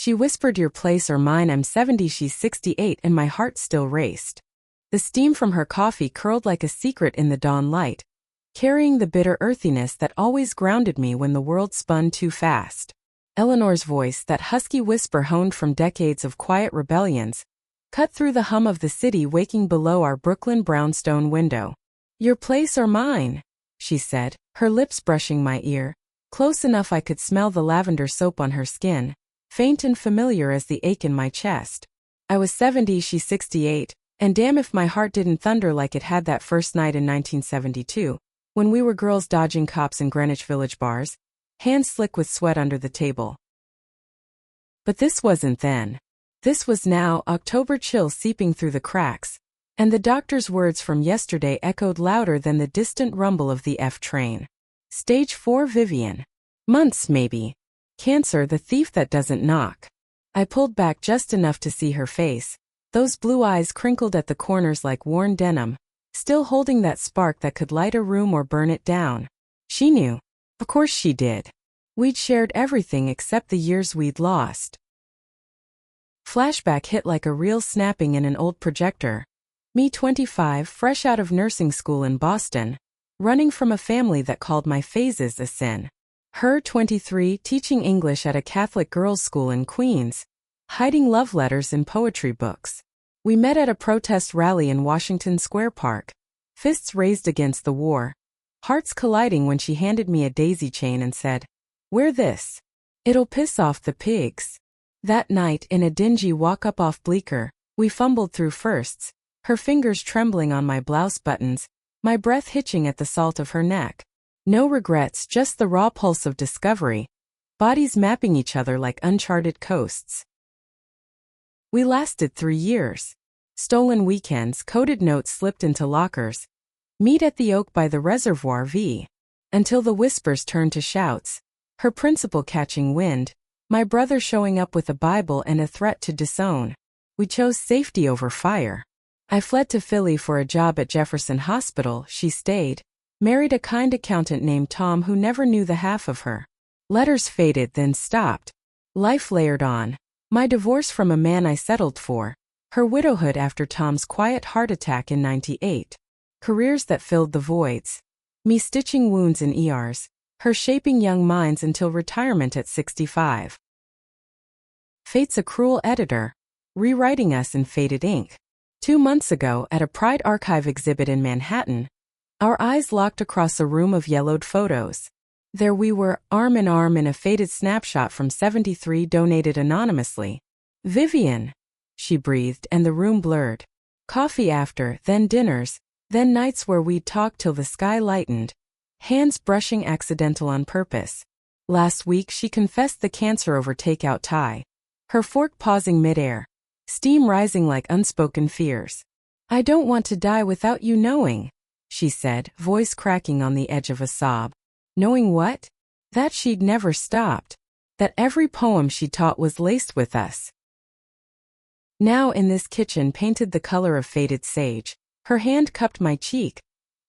She whispered, "Your place or mine." I'm 70, she's 68, and my heart still raced. The steam from her coffee curled like a secret in the dawn light, carrying the bitter earthiness that always grounded me when the world spun too fast. Eleanor's voice, that husky whisper honed from decades of quiet rebellions, cut through the hum of the city waking below our Brooklyn brownstone window. "Your place or mine," she said, her lips brushing my ear, close enough I could smell the lavender soap on her skin, faint and familiar as the ache in my chest. I was 70, she's 68, and damn if my heart didn't thunder like it had that first night in 1972, when we were girls dodging cops in Greenwich Village bars, hands slick with sweat under the table. But this wasn't then. This was now, October chill seeping through the cracks, and the doctor's words from yesterday echoed louder than the distant rumble of the F train. Stage 4 Vivian. Months maybe. Cancer, the thief that doesn't knock. I pulled back just enough to see her face, those blue eyes crinkled at the corners like worn denim, still holding that spark that could light a room or burn it down. She knew. Of course she did. We'd shared everything except the years we'd lost. Flashback hit like a reel snapping in an old projector. Me 25, fresh out of nursing school in Boston, running from a family that called my phases a sin. Her 23, teaching English at a Catholic girls' school in Queens, hiding love letters in poetry books. We met at a protest rally in Washington Square Park, fists raised against the war, hearts colliding when she handed me a daisy chain and said, "Wear this. It'll piss off the pigs." That night, in a dingy walk-up off Bleecker, we fumbled through firsts, her fingers trembling on my blouse buttons, my breath hitching at the salt of her neck. No regrets, just the raw pulse of discovery, bodies mapping each other like uncharted coasts. We lasted 3 years. Stolen weekends, coded notes slipped into lockers, meet at the oak by the reservoir until the whispers turned to shouts, her principal catching wind, my brother showing up with a Bible and a threat to disown. We chose safety over fire. I fled to Philly for a job at Jefferson Hospital. She stayed, married a kind accountant named Tom who never knew the half of her. Letters faded, then stopped. Life layered on. My divorce from a man I settled for, her widowhood after Tom's quiet heart attack in '98. Careers that filled the voids. Me stitching wounds in ERs, her shaping young minds until retirement at 65. Fate's a cruel editor, rewriting us in faded ink. 2 months ago, at a Pride Archive exhibit in Manhattan, our eyes locked across a room of yellowed photos. There we were, arm in arm in a faded snapshot from '73 donated anonymously. "Vivian," she breathed, and the room blurred. Coffee after, then dinners, then nights where we'd talk till the sky lightened, hands brushing accidental on purpose. Last week she confessed the cancer over takeout Thai, her fork pausing midair, steam rising like unspoken fears. "I don't want to die without you knowing," she said, voice cracking on the edge of a sob. Knowing what? That she'd never stopped. That every poem she taught was laced with us. Now in this kitchen painted the color of faded sage, her hand cupped my cheek,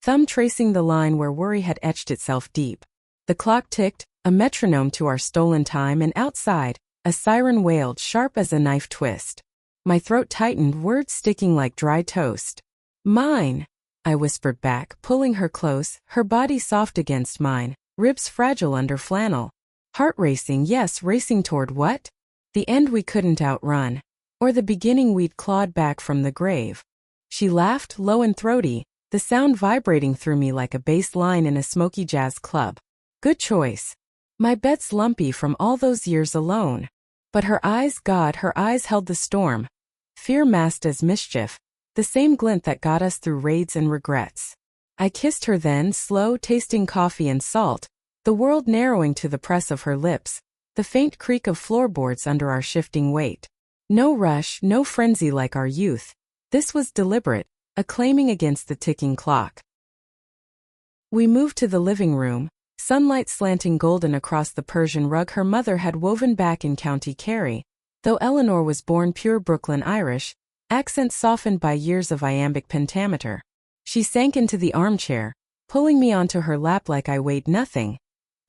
thumb tracing the line where worry had etched itself deep. The clock ticked, a metronome to our stolen time, and outside, a siren wailed sharp as a knife twist. My throat tightened, words sticking like dry toast. "Mine," I whispered back, pulling her close, her body soft against mine, ribs fragile under flannel. Heart racing, yes, racing toward what? The end we couldn't outrun. Or the beginning we'd clawed back from the grave. She laughed, low and throaty, the sound vibrating through me like a bass line in a smoky jazz club. Good choice. My bed's lumpy from all those years alone. But her eyes, God, her eyes held the storm. Fear masked as mischief, the same glint that got us through raids and regrets. I kissed her then, slow, tasting coffee and salt, the world narrowing to the press of her lips, the faint creak of floorboards under our shifting weight. No rush, no frenzy like our youth. This was deliberate, a claiming against the ticking clock. We moved to the living room, sunlight slanting golden across the Persian rug her mother had woven back in County Kerry, though Eleanor was born pure Brooklyn Irish, accent softened by years of iambic pentameter. She sank into the armchair, pulling me onto her lap like I weighed nothing,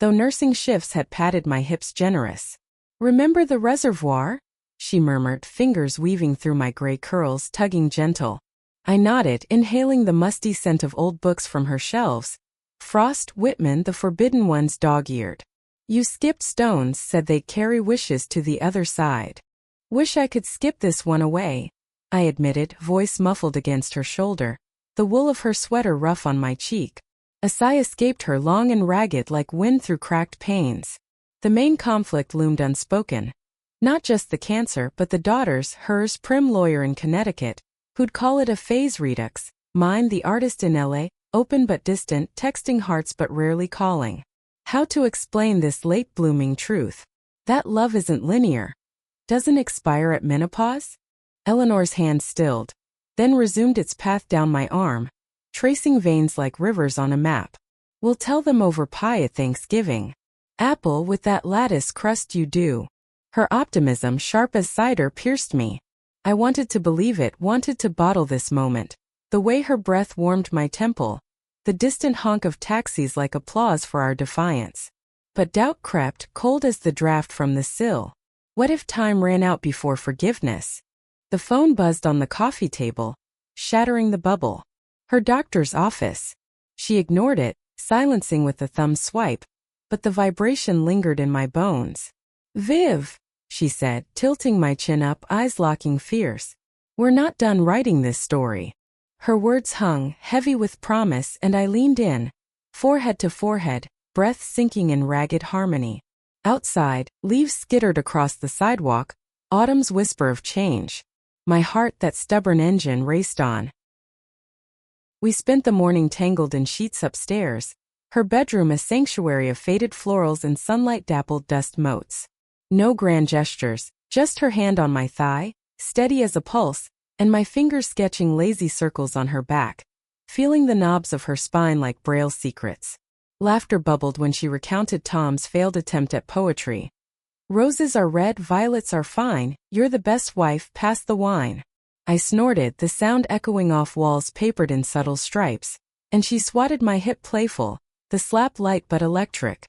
though nursing shifts had padded my hips generous. Remember the reservoir? She murmured, fingers weaving through my gray curls, tugging gentle. I nodded, inhaling the musty scent of old books from her shelves. Frost, Whitman, the forbidden ones dog-eared. You skipped stones, said they'd carry wishes to the other side. Wish I could skip this one away, I admitted, voice muffled against her shoulder, the wool of her sweater rough on my cheek. A sigh escaped her, long and ragged like wind through cracked panes. The main conflict loomed unspoken. Not just the cancer, but the daughters, hers, prim lawyer in Connecticut, who'd call it a phase redux, mine, the artist in LA, open but distant, texting hearts but rarely calling. How to explain this late-blooming truth? That love isn't linear. Doesn't expire at menopause? Eleanor's hand stilled, then resumed its path down my arm, tracing veins like rivers on a map. We'll tell them over pie at Thanksgiving. Apple with that lattice crust you do. Her optimism, sharp as cider, pierced me. I wanted to believe it, wanted to bottle this moment. The way her breath warmed my temple. The distant honk of taxis like applause for our defiance. But doubt crept, cold as the draft from the sill. What if time ran out before forgiveness? The phone buzzed on the coffee table, shattering the bubble. Her doctor's office. She ignored it, silencing with a thumb swipe, but the vibration lingered in my bones. Viv, she said, tilting my chin up, eyes locking fierce. We're not done writing this story. Her words hung, heavy with promise, and I leaned in, forehead to forehead, breath sinking in ragged harmony. Outside, leaves skittered across the sidewalk, autumn's whisper of change. My heart, that stubborn engine, raced on. We spent the morning tangled in sheets upstairs, her bedroom a sanctuary of faded florals and sunlight-dappled dust motes. No grand gestures, just her hand on my thigh, steady as a pulse, and my fingers sketching lazy circles on her back, feeling the knobs of her spine like Braille secrets. Laughter bubbled when she recounted Tom's failed attempt at poetry. Roses are red, violets are fine, you're the best wife, pass the wine. I snorted, the sound echoing off walls papered in subtle stripes, and she swatted my hip playful, the slap light but electric.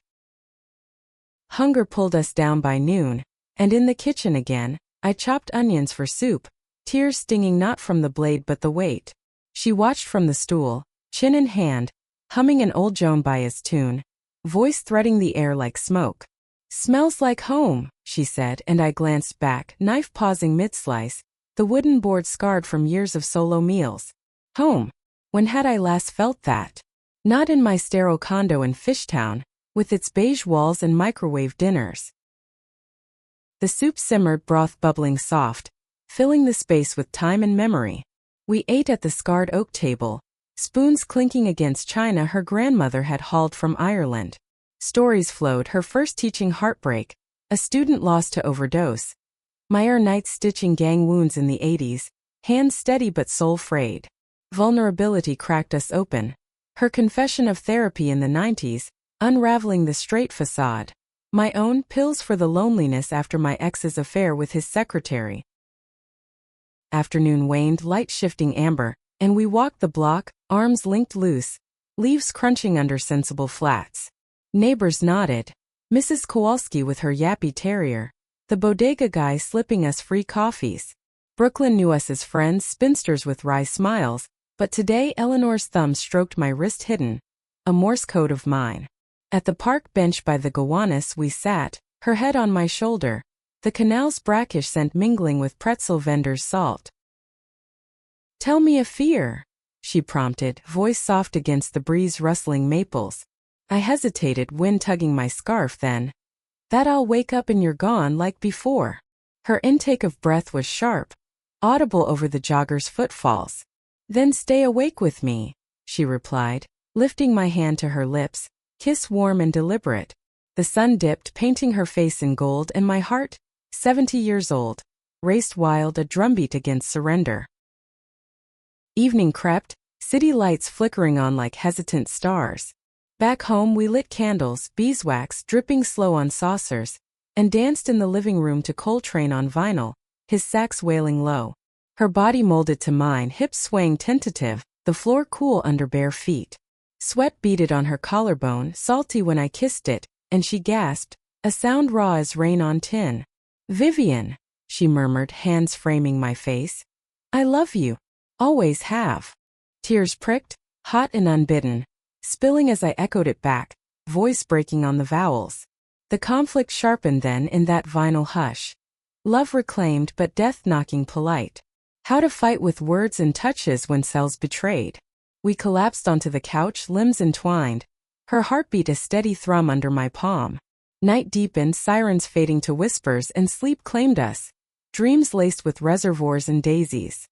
Hunger pulled us down by noon, and in the kitchen again, I chopped onions for soup, tears stinging not from the blade but the weight. She watched from the stool, chin in hand, humming an old Joan Baez tune, voice threading the air like smoke. Smells like home, she said, and I glanced back, knife pausing mid-slice, the wooden board scarred from years of solo meals. Home. When had I last felt that? Not in my sterile condo in Fishtown, with its beige walls and microwave dinners. The soup simmered, broth bubbling soft, filling the space with time and memory. We ate at the scarred oak table, spoons clinking against china her grandmother had hauled from Ireland. Stories flowed, her first teaching heartbreak, a student lost to overdose, Meyer nights stitching gang wounds in the 80s, hands steady but soul frayed. Vulnerability cracked us open. Her confession of therapy in the 90s, unraveling the straight facade. My own pills for the loneliness after my ex's affair with his secretary. Afternoon waned, light shifting amber, and we walked the block, arms linked loose, leaves crunching under sensible flats. Neighbors nodded. Mrs. Kowalski with her yappy terrier. The bodega guy slipping us free coffees. Brooklyn knew us as friends, spinsters with wry smiles, but today Eleanor's thumb stroked my wrist hidden. A Morse code of mine. At the park bench by the Gowanus we sat, her head on my shoulder, the canal's brackish scent mingling with pretzel vendors' salt. Tell me a fear, she prompted, voice soft against the breeze rustling maples. I hesitated, wind tugging my scarf, then. That I'll wake up and you're gone like before. Her intake of breath was sharp, audible over the jogger's footfalls. Then stay awake with me, she replied, lifting my hand to her lips, kiss warm and deliberate. The sun dipped, painting her face in gold, and my heart, 70 years old, raced wild, a drumbeat against surrender. Evening crept, city lights flickering on like hesitant stars. Back home we lit candles, beeswax dripping slow on saucers, and danced in the living room to Coltrane on vinyl, his sax wailing low. Her body molded to mine, hips swaying tentative, the floor cool under bare feet. Sweat beaded on her collarbone, salty when I kissed it, and she gasped, A sound raw as rain on tin. "Vivian," she murmured, hands framing my face. "I love you. Always have." Tears pricked, hot and unbidden, spilling as I echoed it back, voice breaking on the vowels. The conflict sharpened then in that vinyl hush. Love reclaimed but death knocking polite. How to fight with words and touches when cells betrayed. We collapsed onto the couch, limbs entwined. Her heartbeat a steady thrum under my palm. Night deepened, sirens fading to whispers, and sleep claimed us. Dreams laced with reservoirs and daisies.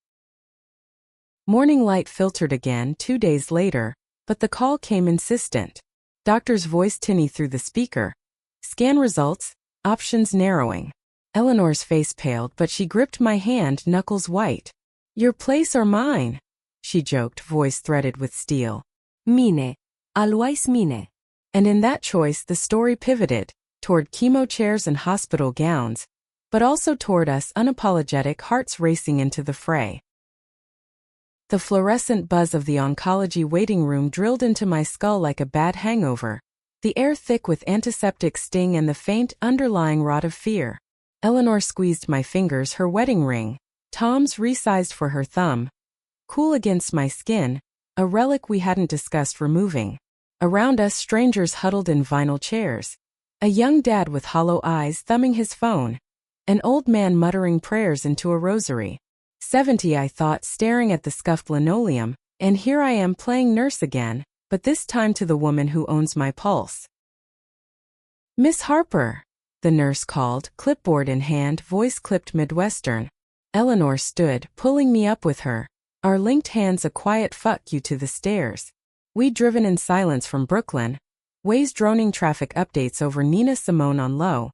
Morning light filtered again 2 days later, but the call came insistent. Doctor's voice tinny through the speaker. Scan results, options narrowing. Eleanor's face paled, but she gripped my hand, knuckles white. "Your place or mine?" she joked, voice threaded with steel. "Mine. Always mine." And in that choice the story pivoted, toward chemo chairs and hospital gowns, but also toward us unapologetic hearts racing into the fray. The fluorescent buzz of the oncology waiting room drilled into my skull like a bad hangover, the air thick with antiseptic sting and the faint underlying rot of fear. Eleanor squeezed my fingers, her wedding ring, Tom's resized for her thumb, cool against my skin, a relic we hadn't discussed removing. Around us strangers huddled in vinyl chairs. A young dad with hollow eyes thumbing his phone. An old man muttering prayers into a rosary. 70 I thought, staring at the scuffed linoleum, and here I am playing nurse again, but this time to the woman who owns my pulse. "Miss Harper," the nurse called, clipboard in hand, voice clipped Midwestern. Eleanor stood, pulling me up with her, our linked hands a quiet fuck you to the stairs. We'd driven in silence from Brooklyn, Waze droning traffic updates over Nina Simone on low.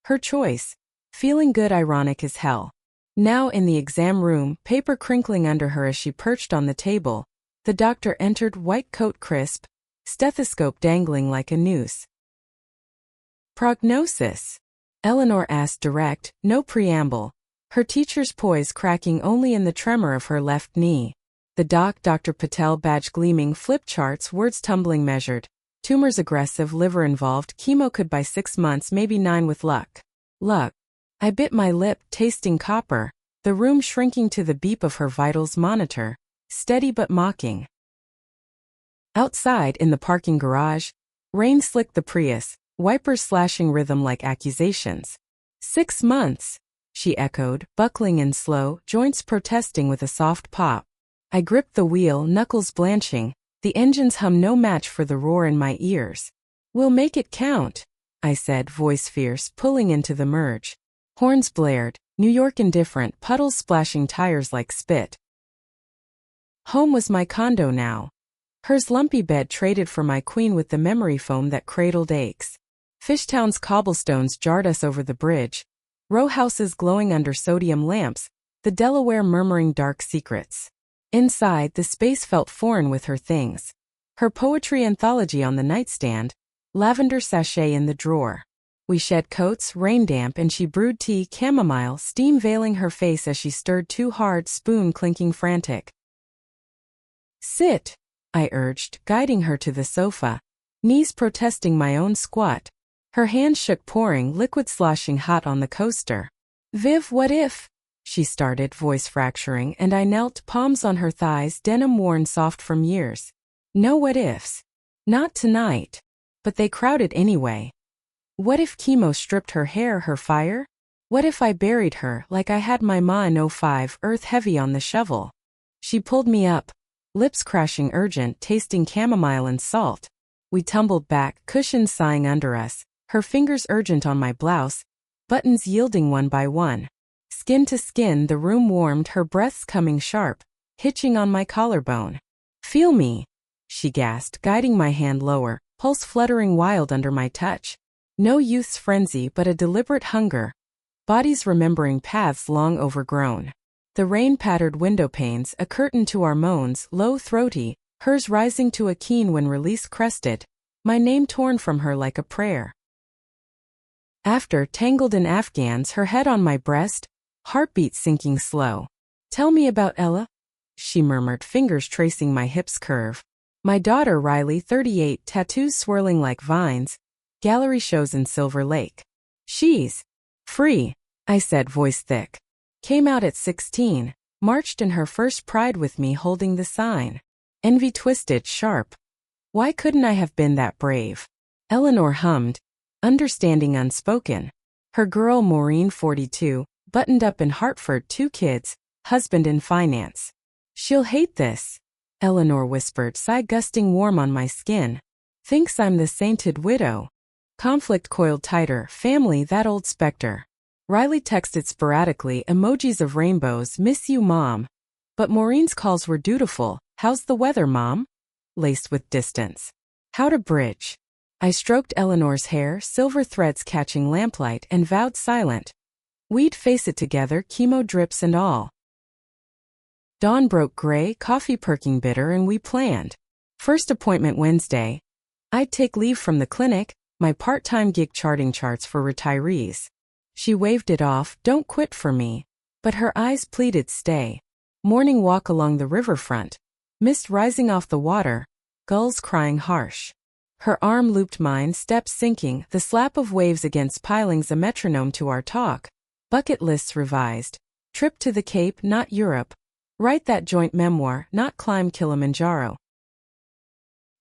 Her choice, feeling good ironic as hell. Now in the exam room, paper crinkling under her as she perched on the table, the doctor entered, white coat crisp, stethoscope dangling like a noose. "Prognosis?" Eleanor asked, direct, no preamble, her teacher's poise cracking only in the tremor of her left knee. The doc, Dr. Patel, badge gleaming, flip charts, words tumbling measured. Tumors aggressive, liver involved, chemo could by 6 months, maybe 9 with luck. Luck. I bit my lip, tasting copper, the room shrinking to the beep of her vitals monitor, steady but mocking. Outside, in the parking garage, rain slicked the Prius, wipers slashing rhythm like accusations. 6 months, she echoed, buckling in slow, joints protesting with a soft pop. I gripped the wheel, knuckles blanching, the engine's hum no match for the roar in my ears. "We'll make it count," I said, voice fierce, pulling into the merge. Horns blared, New York indifferent, puddles splashing tires like spit. Home was my condo now. Hers lumpy bed traded for my queen with the memory foam that cradled aches. Fishtown's cobblestones jarred us over the bridge. Row houses glowing under sodium lamps, the Delaware murmuring dark secrets. Inside, the space felt foreign with her things. Her poetry anthology on the nightstand, lavender sachet in the drawer. We shed coats, rain damp, and she brewed tea, chamomile, steam veiling her face as she stirred too hard, spoon clinking frantic. "Sit," I urged, guiding her to the sofa, knees protesting my own squat. Her hands shook, pouring liquid sloshing hot on the coaster. "Viv, what if?" she started, voice fracturing, and I knelt, palms on her thighs, denim worn soft from years. No what ifs. Not tonight. But they crowded anyway. What if chemo stripped her hair, her fire? What if I buried her like I had my ma in '05, earth heavy on the shovel? She pulled me up, lips crashing urgent, tasting chamomile and salt. We tumbled back, cushions sighing under us, her fingers urgent on my blouse, buttons yielding one by one. Skin to skin, the room warmed, her breaths coming sharp, hitching on my collarbone. "Feel me," she gasped, guiding my hand lower, pulse fluttering wild under my touch. No youth's frenzy, but a deliberate hunger. Bodies remembering paths long overgrown. The rain pattered window panes, a curtain to our moans, low throaty, hers rising to a keen when release crested, my name torn from her like a prayer. After, tangled in Afghans, her head on my breast, heartbeat sinking slow. "Tell me about Ella," she murmured, fingers tracing my hips curve. My daughter Riley, 38, tattoos swirling like vines, Gallery shows in Silver Lake. She's free, I said, voice thick. Came out at 16, marched in her first pride with me holding the sign. Envy twisted sharp. Why couldn't I have been that brave? Eleanor hummed, understanding unspoken. Her girl Maureen, 42, buttoned up in Hartford, 2 kids, husband in finance. She'll hate this, Eleanor whispered, sigh gusting warm on my skin. Thinks I'm the sainted widow. Conflict coiled tighter, family, that old specter. Riley texted sporadically, emojis of rainbows, miss you mom. But Maureen's calls were dutiful, how's the weather mom? Laced with distance. How to bridge. I stroked Eleanor's hair, silver threads catching lamplight, and vowed silent. We'd face it together, chemo drips and all. Dawn broke gray, coffee perking bitter, and we planned. First appointment Wednesday. I'd take leave from the clinic, my part-time gig charting charts for retirees. She waved it off, don't quit for me. But her eyes pleaded stay. Morning walk along the riverfront. Mist rising off the water, gulls crying harsh. Her arm looped mine, steps sinking, the slap of waves against pilings a metronome to our talk. Bucket lists revised. Trip to the Cape, not Europe. Write that joint memoir, not climb Kilimanjaro.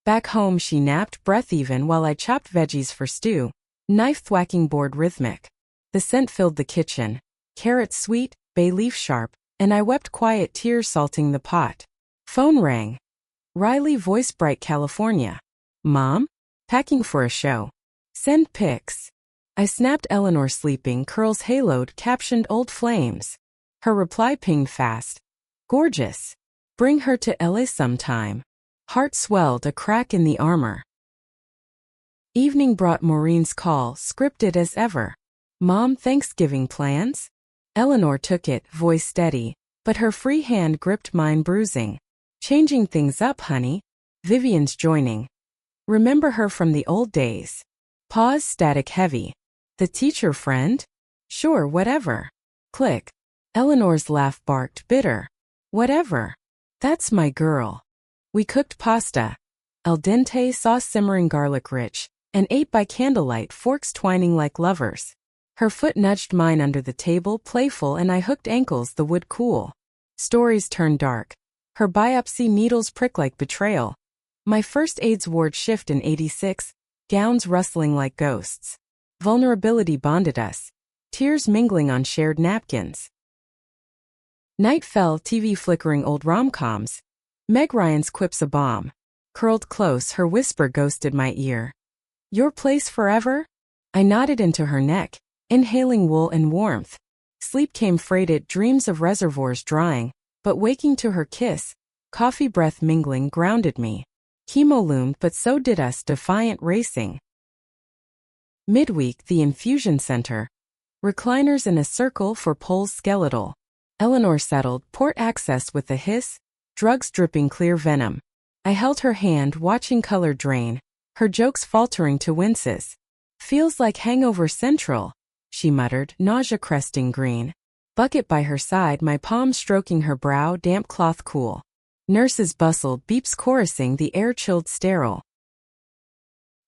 Back home she napped, breath even, while I chopped veggies for stew. Knife thwacking board rhythmic. The scent filled the kitchen. Carrots sweet, bay leaf sharp, and I wept quiet tears salting the pot. Phone rang. Riley, voice bright, California. Mom? Packing for a show. Send pics. I snapped Eleanor sleeping, curls haloed, captioned old flames. Her reply pinged fast. Gorgeous. Bring her to LA sometime. Heart swelled, a crack in the armor. Evening brought Maureen's call, scripted as ever. Mom, Thanksgiving plans? Eleanor took it, voice steady, but her free hand gripped mine, bruising. Changing things up, honey. Vivian's joining. Remember her from the old days. Pause, static heavy. The teacher friend? Sure, whatever. Click. Eleanor's laugh barked, bitter. Whatever. That's my girl. We cooked pasta. Al dente, sauce simmering garlic rich, and ate by candlelight, forks twining like lovers. Her foot nudged mine under the table, playful, and I hooked ankles, the wood cool. Stories turned dark. Her biopsy needles prick like betrayal. My first AIDS ward shift in 86, gowns rustling like ghosts. Vulnerability bonded us. Tears mingling on shared napkins. Night fell, TV flickering old rom-coms. Meg Ryan's quips a bomb. Curled close, her whisper ghosted my ear. Your place forever? I nodded into her neck, inhaling wool and warmth. Sleep came freighted, dreams of reservoirs drying, but waking to her kiss, coffee breath mingling, grounded me. Chemo loomed, but so did us, defiant racing. Midweek, the infusion center. Recliners in a circle for poles skeletal. Eleanor settled, port access with a hiss, drugs dripping clear venom. I held her hand, watching color drain, her jokes faltering to winces. Feels like hangover central, she muttered, nausea cresting green. Bucket by her side, my palm stroking her brow, damp cloth cool. Nurses bustled, beeps chorusing, the air chilled sterile.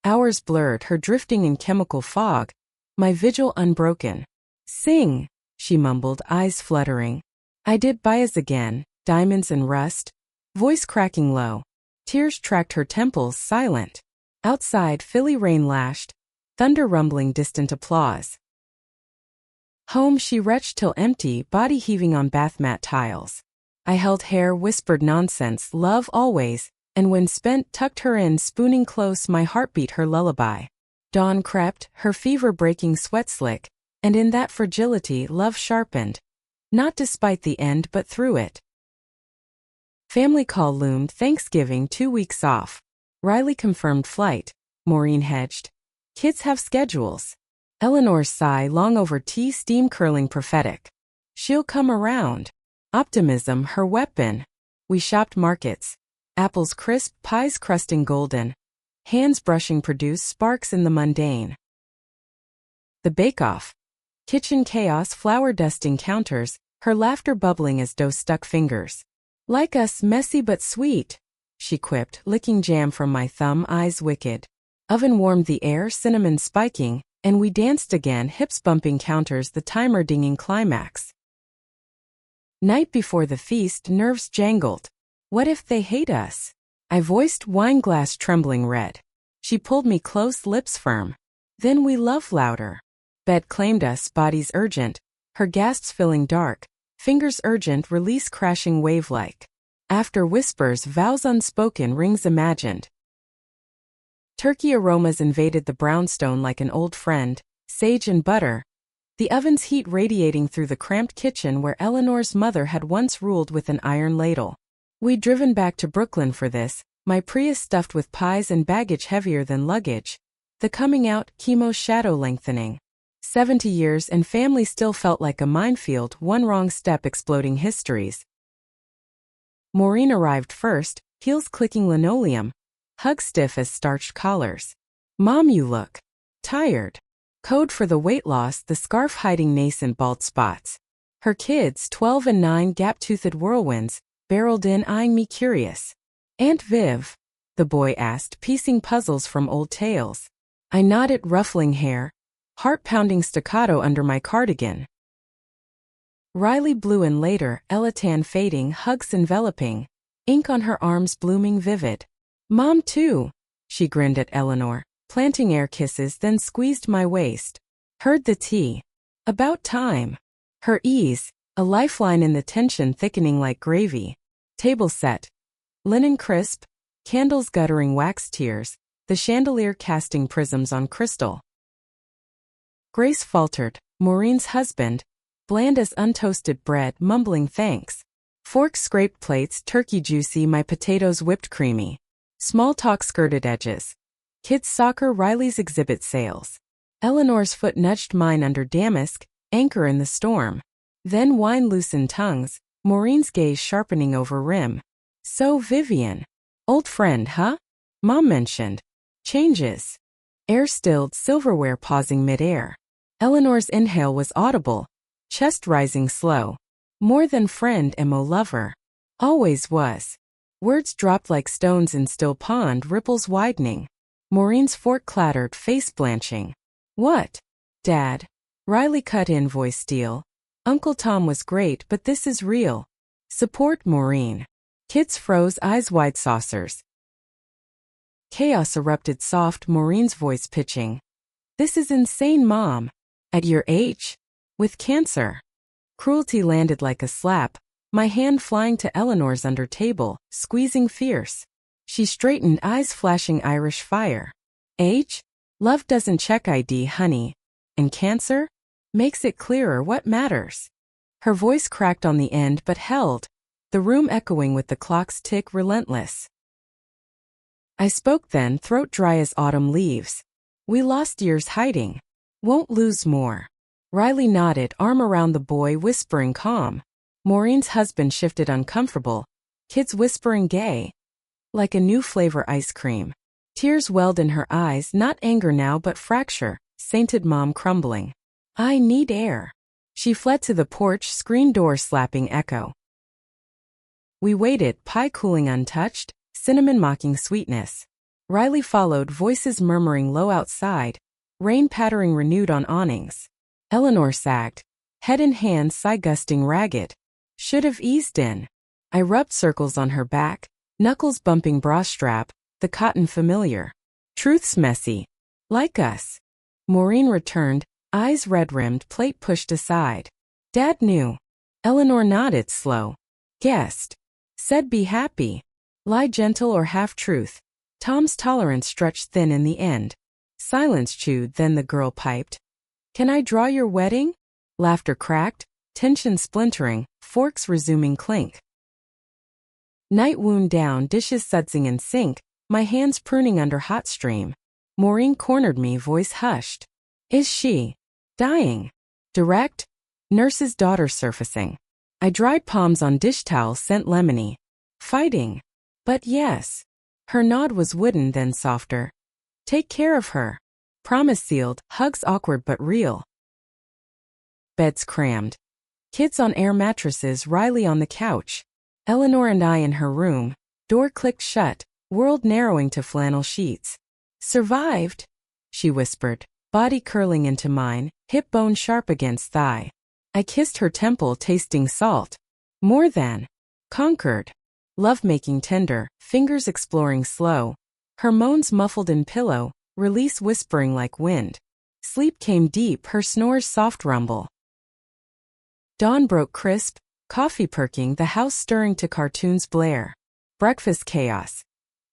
Hours blurred, her drifting in chemical fog, my vigil unbroken. Sing, she mumbled, eyes fluttering. I did bias again, diamonds and rust. Voice cracking low. Tears tracked her temples, silent. Outside, Philly rain lashed. Thunder rumbling, distant applause. Home she retched till empty, body heaving on bath mat tiles. I held hair, whispered nonsense, love always, and when spent tucked her in, spooning close, my heartbeat her lullaby. Dawn crept, her fever breaking sweat slick, and in that fragility love sharpened. Not despite the end but through it. Family call loomed, Thanksgiving, 2 weeks off. Riley confirmed flight. Maureen hedged. Kids have schedules. Eleanor's sigh, long over tea, steam curling prophetic. She'll come around. Optimism, her weapon. We shopped markets. Apples crisp, pies crusting golden. Hands brushing produce sparks in the mundane. The bake-off. Kitchen chaos, flour dusting counters, her laughter bubbling as dough stuck fingers. Like us, messy but sweet, she quipped, licking jam from my thumb, eyes wicked. Oven warmed the air, cinnamon spiking, and we danced again, hips bumping counters, the timer dinging climax. Night before the feast, nerves jangled. What if they hate us? I voiced, wine glass trembling red. She pulled me close, lips firm. Then we love louder. Bed claimed us, bodies urgent, her gasps filling dark, fingers urgent, release crashing wave-like. After whispers, vows unspoken, rings imagined. Turkey aromas invaded the brownstone like an old friend, sage and butter, the oven's heat radiating through the cramped kitchen where Eleanor's mother had once ruled with an iron ladle. We'd driven back to Brooklyn for this, my Prius stuffed with pies and baggage heavier than luggage. The coming out, chemo shadow lengthening. 70 years and family still felt like a minefield, one wrong step exploding histories. Maureen arrived first, heels clicking linoleum, hug stiff as starched collars. Mom, you look tired. Code for the weight loss, the scarf hiding nascent bald spots. Her kids, 12 and 9, gap-toothed whirlwinds, barreled in, eyeing me curious. Aunt Viv? The boy asked, piecing puzzles from old tales. I nodded, ruffling hair, heart-pounding staccato under my cardigan. Riley blew in later, Elatan fading, hugs enveloping, ink on her arms blooming vivid. Mom too, she grinned at Eleanor, planting air kisses, then squeezed my waist. Heard the tea. About time. Her ease, a lifeline in the tension thickening like gravy. Table set. Linen crisp, candles guttering wax tears, the chandelier casting prisms on crystal. Grace faltered, Maureen's husband, bland as untoasted bread, mumbling thanks. Fork scraped plates, turkey juicy, my potatoes whipped creamy. Small talk skirted edges. Kids soccer, Riley's exhibit sales. Eleanor's foot nudged mine under damask, anchor in the storm. Then wine loosened tongues, Maureen's gaze sharpening over rim. So Vivian. Old friend, huh? Mom mentioned. Changes. Air stilled, silverware pausing mid-air. Eleanor's inhale was audible, chest rising slow. More than friend, mo lover. Always was. Words dropped like stones in still pond, ripples widening. Maureen's fork clattered, face blanching. What? Dad. Riley cut in, voice steel. Uncle Tom was great, but this is real. Support Maureen. Kids froze, eyes wide, saucers. Chaos erupted, soft, Maureen's voice pitching. This is insane, Mom. At your age? With cancer. Cruelty landed like a slap, my hand flying to Eleanor's under table, squeezing fierce. She straightened, eyes flashing Irish fire. Age? Love doesn't check ID, honey. And cancer? Makes it clearer what matters. Her voice cracked on the end but held, the room echoing with the clock's tick, relentless. I spoke then, throat dry as autumn leaves. We lost years hiding. Won't lose more. Riley nodded, arm around the boy, whispering calm. Maureen's husband shifted, uncomfortable. Kids whispering gay. Like a new flavor ice cream. Tears welled in her eyes, not anger now but fracture, sainted Mom crumbling. I need air. She fled to the porch, screen door slapping echo. We waited, pie cooling untouched, cinnamon mocking sweetness. Riley followed, voices murmuring low outside, rain pattering renewed on awnings. Eleanor sagged, head in hand, sigh gusting ragged. Should have eased in. I rubbed circles on her back, knuckles bumping bra strap, the cotton familiar. Truth's messy. Like us. Maureen returned, eyes red-rimmed, plate pushed aside. Dad knew. Eleanor nodded, slow. Guessed. Said be happy. Lie gentle or half-truth. Tom's tolerance stretched thin in the end. Silence chewed, then the girl piped. Can I draw your wedding? Laughter cracked, tension splintering, forks resuming clink. Night wound down, dishes sudsing in sink, my hands pruning under hot stream. Maureen cornered me, voice hushed. Is she dying? Direct? Nurse's daughter surfacing. I dried palms on dish towel, scent lemony. Fighting. But yes. Her nod was wooden, then softer. Take care of her. Promise sealed, hugs awkward but real. Beds crammed. Kids on air mattresses, Riley on the couch. Eleanor and I in her room. Door clicked shut, world narrowing to flannel sheets. Survived, she whispered, body curling into mine, hip bone sharp against thigh. I kissed her temple, tasting salt. More than. Conquered. Love-making tender, fingers exploring slow. Her moans muffled in pillow, release whispering like wind. Sleep came deep, her snores soft rumble. Dawn broke crisp, coffee perking, the house stirring to cartoons blare. Breakfast chaos.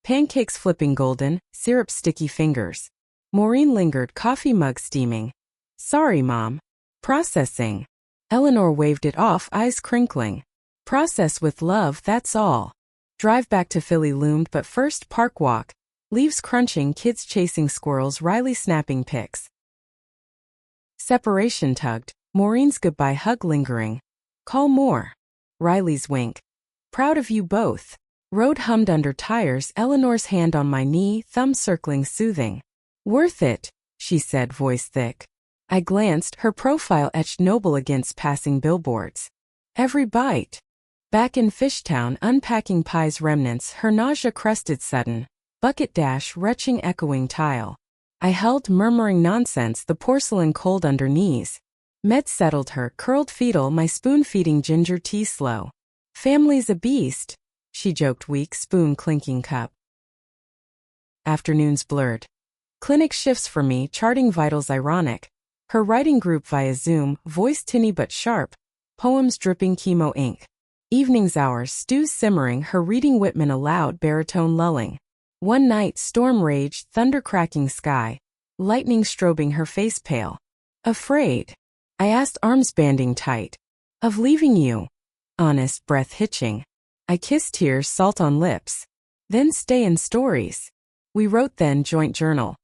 Pancakes flipping golden, syrup sticky fingers. Maureen lingered, coffee mug steaming. Sorry, Mom. Processing. Eleanor waved it off, eyes crinkling. Process with love, that's all. Drive back to Philly loomed, but first park walk. Leaves crunching, kids chasing squirrels, Riley snapping pics. Separation tugged, Maureen's goodbye hug lingering. Call more. Riley's wink. Proud of you both. Road hummed under tires, Eleanor's hand on my knee, thumb circling soothing. Worth it, she said, voice thick. I glanced, her profile etched noble against passing billboards. Every bite. Back in Fishtown, unpacking pie's remnants, her nausea crested sudden. Bucket dash, retching echoing tile. I held, murmuring nonsense, the porcelain cold under knees. Med settled her, curled fetal, my spoon feeding ginger tea slow. Family's a beast, she joked, weak spoon clinking cup. Afternoons blurred. Clinic shifts for me, charting vitals ironic. Her writing group via Zoom, voice tinny but sharp. Poems dripping chemo ink. Evenings hours, stews simmering, her reading Whitman aloud, baritone lulling. One night, storm raged, thunder cracking sky. Lightning strobing, her face pale. Afraid. I asked, arms banding tight. Of leaving you. Honest, breath hitching. I kissed, tears salt on lips. Then stay in stories. We wrote then, joint journal.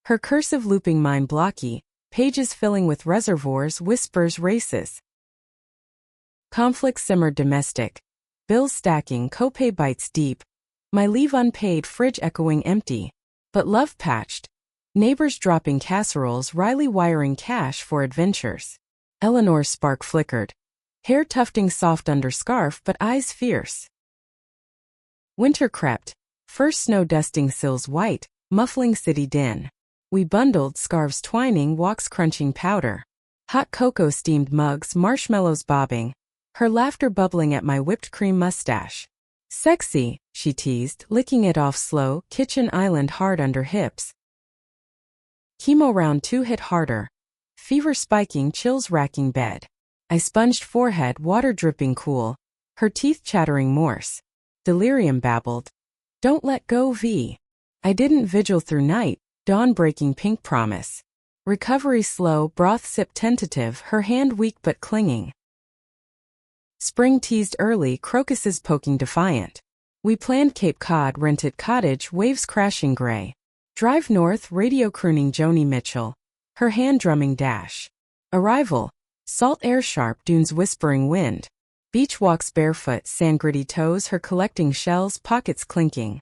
Her cursive looping, mine blocky. Pages filling with reservoirs, whispers, races. Conflict simmered, domestic. Bills stacking, copay bites deep. My leave unpaid, fridge echoing empty. But love patched. Neighbors dropping casseroles, Riley wiring cash for adventures. Eleanor's spark flickered. Hair tufting soft under scarf, but eyes fierce. Winter crept. First snow dusting sills white, muffling city din. We bundled, scarves twining, walks crunching powder. Hot cocoa steamed mugs, marshmallows bobbing. Her laughter bubbling at my whipped cream mustache. Sexy, she teased, licking it off slow, kitchen island hard under hips. Chemo round 2 hit harder. Fever spiking, chills racking bed. I sponged forehead, water dripping cool. Her teeth chattering Morse. Delirium babbled. Don't let go, V. I didn't vigil through night, dawn breaking pink promise. Recovery slow, broth sip tentative, her hand weak but clinging. Spring teased early, crocuses poking defiant. We planned Cape Cod, rented cottage, waves crashing gray. Drive north, radio crooning Joni Mitchell. Her hand drumming dash. Arrival. Salt air sharp, dunes whispering wind. Beach walks barefoot, sand gritty toes, her collecting shells, pockets clinking.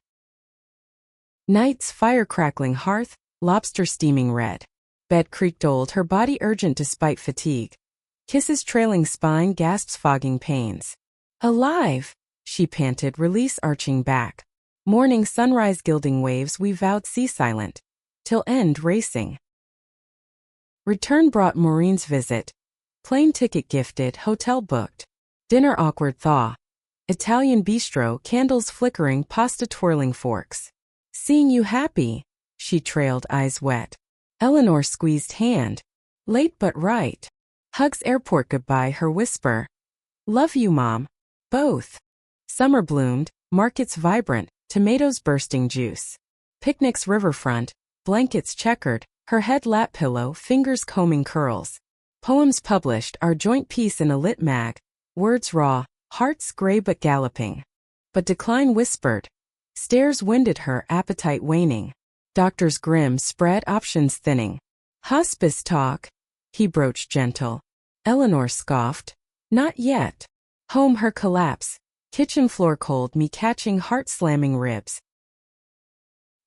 Nights, fire crackling hearth, lobster steaming red. Bed creaked old, her body urgent despite fatigue. Kisses trailing spine, gasps fogging pains. Alive, she panted, release arching back. Morning sunrise gilding waves, we vowed sea silent. Till end racing. Return brought Maureen's visit. Plane ticket gifted, hotel booked. Dinner awkward thaw. Italian bistro, candles flickering, pasta twirling forks. Seeing you happy, she trailed, eyes wet. Eleanor squeezed hand. Late but right. Hugs airport goodbye, her whisper. Love you, Mom. Both. Summer bloomed, markets vibrant, tomatoes bursting juice. Picnics riverfront, blankets checkered, her head lap pillow, fingers combing curls. Poems published, our joint piece in a lit mag. Words raw, hearts gray but galloping. But decline whispered. Stares winded her, appetite waning. Doctors grim, spread options thinning. Hospice talk, he broached gentle. Eleanor scoffed. Not yet. Home her collapse. Kitchen floor cold, me catching heart slamming ribs.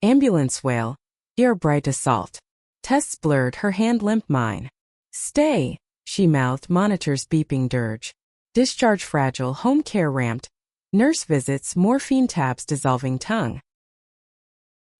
Ambulance wail. Ear bright assault. Tests blurred, her hand limp mine. Stay, she mouthed, monitors beeping dirge. Discharge fragile, home care ramped. Nurse visits, morphine tabs dissolving tongue.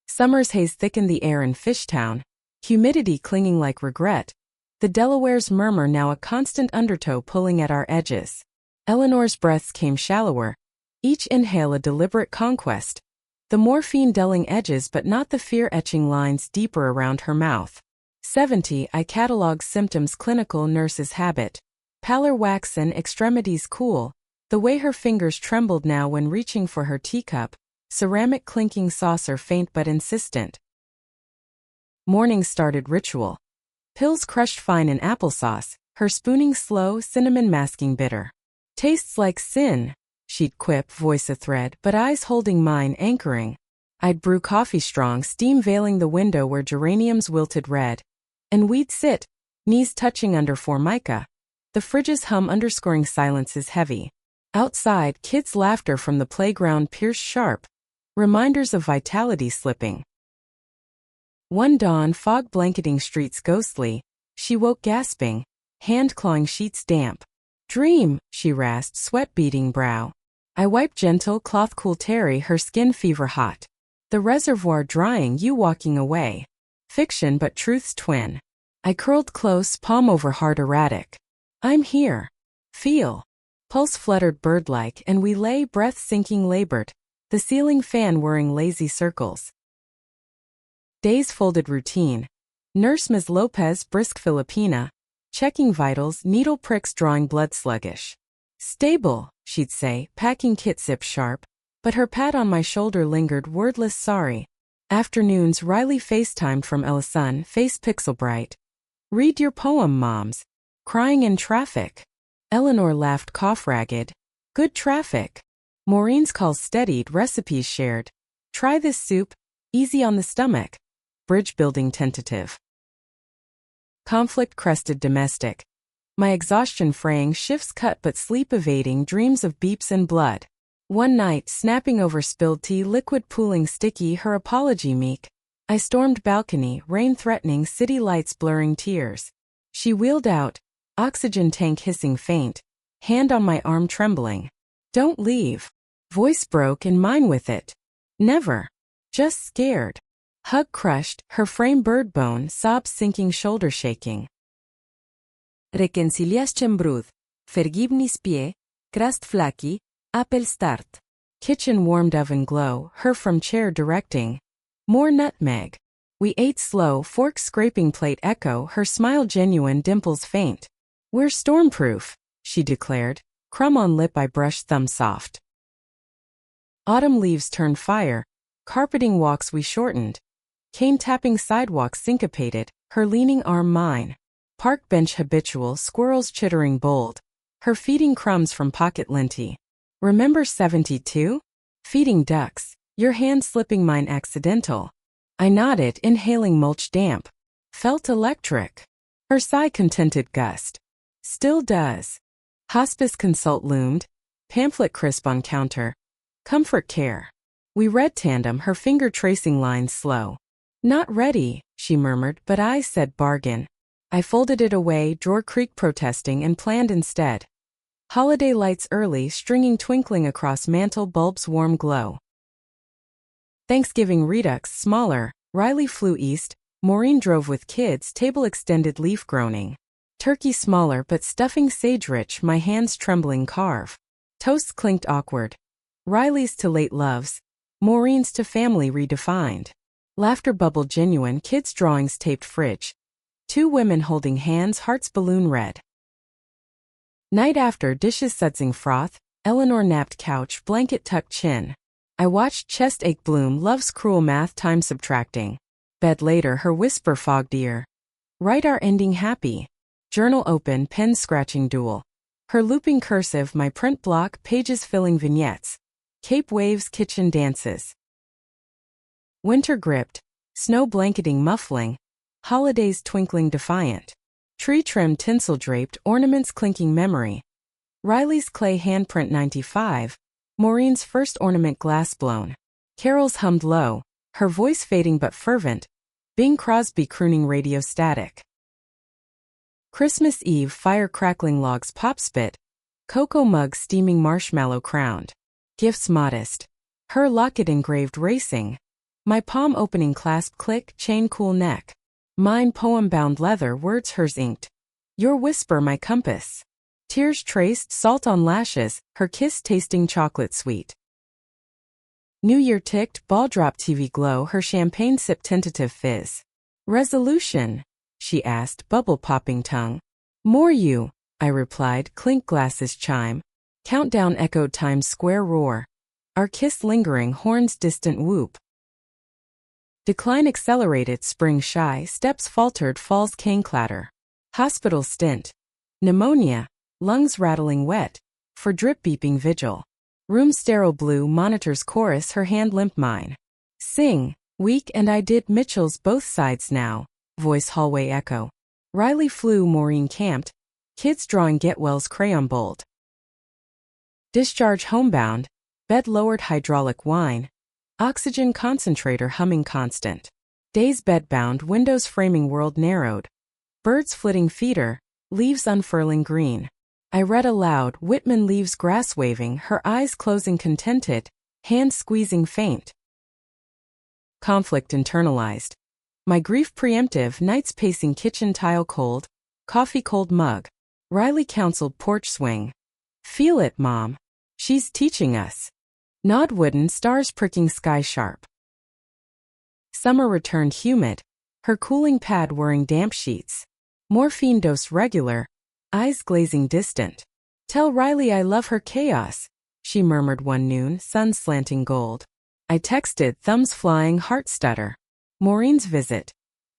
Summer's haze thickened the air in Fishtown, humidity clinging like regret, the Delaware's murmur now a constant undertow pulling at our edges. Eleanor's breaths came shallower, each inhale a deliberate conquest, the morphine dulling edges but not the fear-etching lines deeper around her mouth. 70 I catalogue symptoms clinical nurse's habit. Pallor waxen, extremities cool, the way her fingers trembled now when reaching for her teacup, ceramic clinking saucer faint but insistent. Morning started ritual. Pills crushed fine in applesauce, her spooning slow, cinnamon masking bitter. Tastes like sin, she'd quip, voice a thread, but eyes holding mine anchoring. I'd brew coffee strong, steam veiling the window where geraniums wilted red. And we'd sit, knees touching under formica. The fridge's hum underscoring silences heavy. Outside, kids' laughter from the playground pierced sharp, reminders of vitality slipping. One dawn, fog blanketing streets ghostly, she woke gasping, hand clawing sheets damp. Dream, she rasped, sweat beading brow. I wiped gentle, cloth cool terry, her skin fever hot. The reservoir drying, you walking away. Fiction but truth's twin. I curled close, palm over heart erratic. I'm here. Feel. Pulse fluttered bird-like and we lay, breath sinking labored, the ceiling fan whirring lazy circles. Days folded routine. Nurse Ms. Lopez, brisk Filipina, checking vitals, needle pricks drawing blood sluggish. Stable, she'd say, packing kit zip sharp, but her pat on my shoulder lingered wordless sorry. Afternoons Riley FaceTimed from Elasun, face pixel bright. Read your poem, moms. Crying in traffic. Eleanor laughed cough ragged. Good traffic. Maureen's calls steadied, recipes shared. Try this soup, easy on the stomach. Bridge building tentative. Conflict crested domestic. My exhaustion fraying, shifts cut but sleep evading, dreams of beeps and blood. One night, snapping over spilled tea, liquid pooling sticky, her apology meek. I stormed balcony, rain threatening, city lights blurring tears. She wheeled out, oxygen tank hissing faint, hand on my arm trembling. Don't leave. Voice broke and mine with it. Never. Just scared. Hug crushed, her frame bird bone, sobs sinking, shoulder shaking. Reconciliaste brud, vergibnis pie, krast flaki, apple start. Kitchen warmed oven glow, her from chair directing. More nutmeg. We ate slow, fork scraping plate echo, her smile genuine, dimples faint. We're stormproof, she declared, crumb on lip I brushed thumb soft. Autumn leaves turned fire, carpeting walks we shortened. Cane tapping sidewalks syncopated, her leaning arm mine. Park bench habitual, squirrels chittering bold. Her feeding crumbs from pocket linty. Remember 72? Feeding ducks, your hand slipping mine accidental. I nodded, inhaling mulch damp. Felt electric. Her sigh contented gust. Still does. Hospice consult loomed. Pamphlet crisp on counter. Comfort care. We read tandem, her finger tracing lines slow. Not ready, she murmured, but I said bargain. I folded it away, drawer creak protesting and planned instead. Holiday lights early, stringing twinkling across mantle, bulbs warm glow. Thanksgiving redux smaller, Riley flew east, Maureen drove with kids, table extended leaf groaning. Turkey smaller but stuffing sage-rich, my hands trembling carve. Toasts clinked awkward. Riley's to late loves, Maureen's to family redefined. Laughter bubbled genuine, kids' drawings taped fridge. Two women holding hands, hearts balloon red. Night after, dishes sudsing froth, Eleanor napped couch, blanket tucked chin. I watched chest ache bloom, love's cruel math time subtracting. Bed later, her whisper fogged ear. Write our ending happy. Journal open, pen scratching duel. Her looping cursive, my print block, pages filling vignettes. Cape waves, kitchen dances. Winter gripped, snow blanketing muffling, holidays twinkling defiant. Tree trimmed, tinsel draped, ornaments clinking memory. Riley's clay handprint 95, Maureen's first ornament glass blown. Carol's hummed low, her voice fading but fervent, Bing Crosby crooning radio static. Christmas Eve, fire crackling, logs pop spit, cocoa mug steaming, marshmallow crowned. Gifts modest. Her locket engraved racing. My palm opening clasp click, chain cool neck. Mine poem bound leather, words hers inked. Your whisper my compass. Tears traced, salt on lashes, her kiss tasting chocolate sweet. New Year ticked, ball drop TV glow, her champagne sip tentative fizz. Resolution? She asked, bubble popping tongue. More you, I replied, clink glasses chime. Countdown echoed Times Square roar. Our kiss lingering, horns distant whoop. Decline accelerated, spring shy, steps faltered, falls cane clatter. Hospital stint. Pneumonia, lungs rattling wet, for drip beeping vigil. Room sterile blue, monitors chorus, her hand limp mine. Sing, weak and I did Mitchell's both sides now, voice hallway echo. Riley flew, Maureen camped, kids drawing Getwell's crayon bold. Discharge homebound, bed lowered hydraulic whine. Oxygen concentrator humming constant. Days bedbound, windows framing world narrowed. Birds flitting feeder, leaves unfurling green. I read aloud, Whitman leaves grass waving, her eyes closing contented, hands squeezing faint. Conflict internalized. My grief preemptive, nights pacing kitchen tile cold, coffee cold mug. Riley counseled porch swing. Feel it, Mom. She's teaching us. Nod wooden, stars pricking sky sharp. Summer returned humid, her cooling pad whirring damp sheets. Morphine dose regular, eyes glazing distant. Tell Riley I love her chaos, she murmured one noon, sun slanting gold. I texted, thumbs flying, heart stutter. Maureen's visit.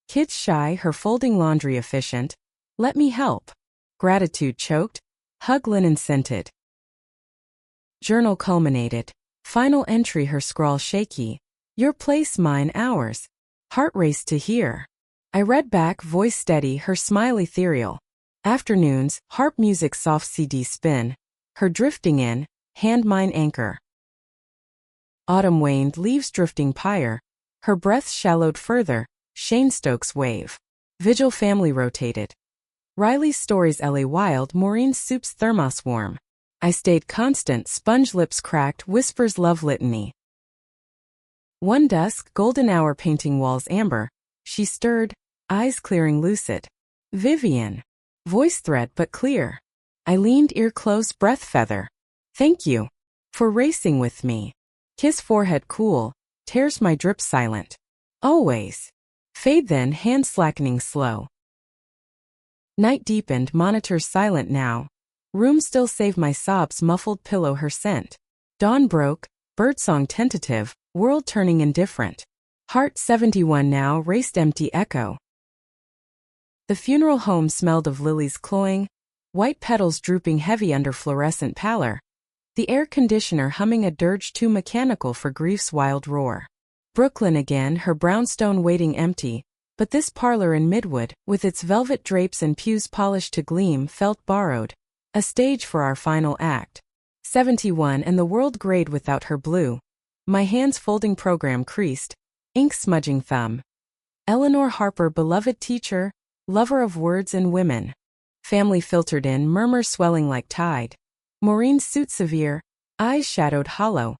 Kids shy, her folding laundry efficient. Let me help. Gratitude choked, hug linen scented. Journal culminated. Final entry, her scrawl shaky. Your place, mine, ours. Heart raced to hear. I read back, voice steady, her smile ethereal. Afternoons, harp music soft CD spin. Her drifting in, hand mine anchor. Autumn waned, leaves drifting pyre. Her breath shallowed further, Shane Stokes wave. Vigil family rotated. Riley's stories LA wild, Maureen's soup's thermos warm. I stayed constant, sponge lips cracked, whispers love litany. One dusk, golden hour painting walls amber. She stirred, eyes clearing lucid. Vivian. Voice thread but clear. I leaned, ear close, breath feather. Thank you. For racing with me. Kiss forehead cool, tears my drip silent. Always. Fade then, hand slackening slow. Night deepened, monitors silent now. Room still save my sobs, muffled pillow her scent. Dawn broke, birdsong tentative, world turning indifferent. Heart 71 now, raced empty echo. The funeral home smelled of lilies cloying, white petals drooping heavy under fluorescent pallor. The air conditioner humming a dirge too mechanical for grief's wild roar. Brooklyn again, her brownstone waiting empty, but this parlor in Midwood, with its velvet drapes and pews polished to gleam, felt borrowed. A stage for our final act. 71 and the world grayed without her blue. My hands folding program creased, ink smudging thumb. Eleanor Harper, beloved teacher, lover of words and women. Family filtered in, murmurs swelling like tide. Maureen's suit severe, eyes shadowed hollow.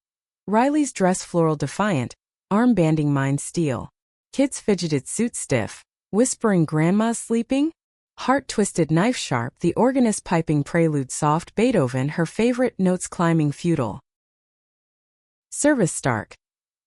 Riley's dress floral defiant, arm banding mine steel. Kids fidgeted suit stiff, whispering grandma's sleeping? Heart twisted knife sharp, the organist piping prelude soft, Beethoven her favorite notes climbing futile. Service stark.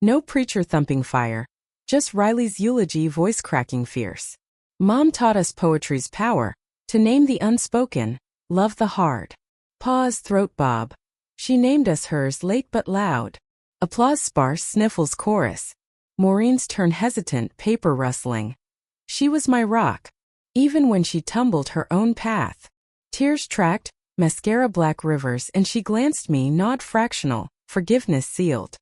No preacher thumping fire. Just Riley's eulogy voice cracking fierce. Mom taught us poetry's power, to name the unspoken, love the hard. Pause throat bob. She named us hers late but loud. Applause sparse, sniffles chorus. Maureen's turn hesitant, paper rustling. She was my rock. Even when she tumbled her own path. Tears tracked, mascara black rivers, and she glanced me, nod fractional, forgiveness sealed.